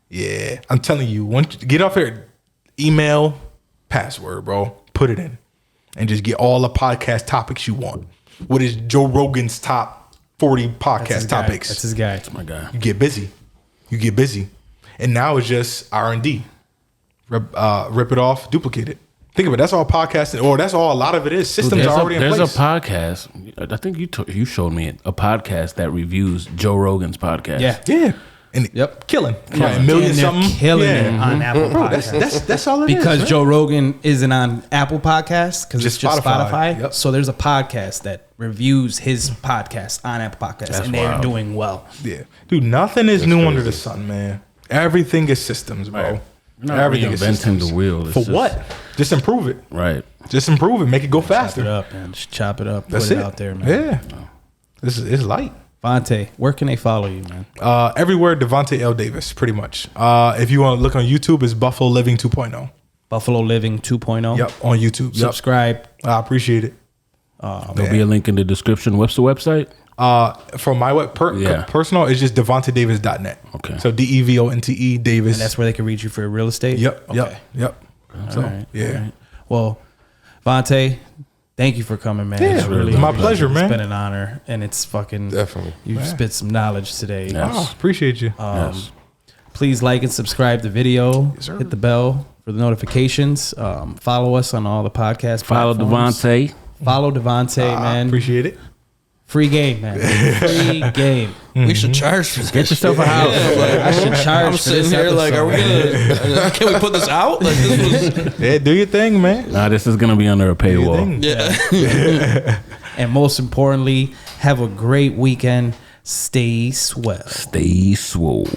Speaker 2: Yeah, I'm telling you. Once you get off here, email, password, bro. Put it in, and just get all the podcast topics you want. What is Joe Rogan's top 40
Speaker 1: That's
Speaker 2: podcast
Speaker 1: his guy.
Speaker 2: topics?
Speaker 1: That's his guy.
Speaker 3: My guy.
Speaker 2: You get busy. And now it's just R&D. Rip it off, duplicate it. Think of it. That's all podcasting, or that's all a lot of it is. Systems
Speaker 3: There's
Speaker 2: are already in
Speaker 3: there's
Speaker 2: place.
Speaker 3: a podcast. I think you showed me it. A podcast that reviews Joe Rogan's podcast.
Speaker 1: Yeah.
Speaker 2: Yeah. And
Speaker 1: Yep.
Speaker 2: killing.
Speaker 1: And
Speaker 2: Right, a million
Speaker 1: they're
Speaker 2: something.
Speaker 1: killing
Speaker 2: Yeah.
Speaker 1: it on Apple
Speaker 2: Bro,
Speaker 1: Podcasts.
Speaker 2: that's all it is.
Speaker 1: Because
Speaker 2: man.
Speaker 1: Joe Rogan isn't on Apple Podcasts because it's
Speaker 2: Just
Speaker 1: just
Speaker 2: Spotify.
Speaker 1: Spotify.
Speaker 2: Yep.
Speaker 1: So there's a podcast that reviews his podcast on Apple Podcasts,
Speaker 3: That's
Speaker 1: and they're
Speaker 3: wild.
Speaker 1: doing well.
Speaker 2: Yeah. Dude, nothing is new under the
Speaker 4: crazy.
Speaker 2: sun, man. Everything is systems, bro.
Speaker 3: Right. We're not
Speaker 2: Everything is
Speaker 3: reinventing
Speaker 2: systems.
Speaker 3: the wheel. It's
Speaker 2: For
Speaker 3: just-
Speaker 2: what? Just improve it.
Speaker 3: Right.
Speaker 2: Just improve it. Make it go
Speaker 1: Chop it
Speaker 2: faster.
Speaker 1: up, man. Just chop it up.
Speaker 2: That's
Speaker 1: put
Speaker 2: it.
Speaker 1: it out there, man.
Speaker 2: Yeah. It's light.
Speaker 1: Vontae, where can they follow you, man?
Speaker 2: Everywhere Devonte L. Davis, pretty much. If you want to look on YouTube, it's Buffalo Living 2.0.
Speaker 1: Buffalo Living 2.0.
Speaker 2: Yep, on YouTube. Yep.
Speaker 1: Subscribe.
Speaker 2: I appreciate it.
Speaker 3: There'll be a link in the description. What's the website?
Speaker 2: For my personal, it's just DevonteDavis.net.
Speaker 3: Okay.
Speaker 2: So DEVONTE Davis.
Speaker 1: And that's where they can reach you for real estate?
Speaker 2: Yep.
Speaker 1: Okay.
Speaker 2: Yep. So
Speaker 1: All right,
Speaker 2: yeah.
Speaker 1: all right. Well, Vontae, thank you for coming, man.
Speaker 2: Yeah,
Speaker 1: It's
Speaker 2: my pleasure, man.
Speaker 1: It's been an honor, and it's fucking
Speaker 4: Definitely.
Speaker 1: You spit some knowledge today.
Speaker 3: Yeah.
Speaker 2: Oh, appreciate you.
Speaker 3: Yes.
Speaker 1: Please like and subscribe the video.
Speaker 2: sir.
Speaker 1: Hit the bell for the notifications. Follow us on all the podcast.
Speaker 3: Follow
Speaker 1: platforms.
Speaker 3: Devonte.
Speaker 1: Follow Devontae, man.
Speaker 2: Appreciate it.
Speaker 1: Free game, man. Free game.
Speaker 5: We should charge for this.
Speaker 3: Get yourself a house.
Speaker 1: I should charge
Speaker 5: I'm
Speaker 1: for
Speaker 5: sitting
Speaker 1: this
Speaker 5: here like, are we
Speaker 1: episode.
Speaker 5: gonna? Can we put this out? Like this was.
Speaker 2: Yeah, do your thing, man.
Speaker 3: Nah, this is gonna be under a
Speaker 2: Do your
Speaker 3: paywall.
Speaker 2: thing.
Speaker 5: Yeah.
Speaker 1: And most importantly, have a great weekend. Stay swell.
Speaker 3: Stay swole.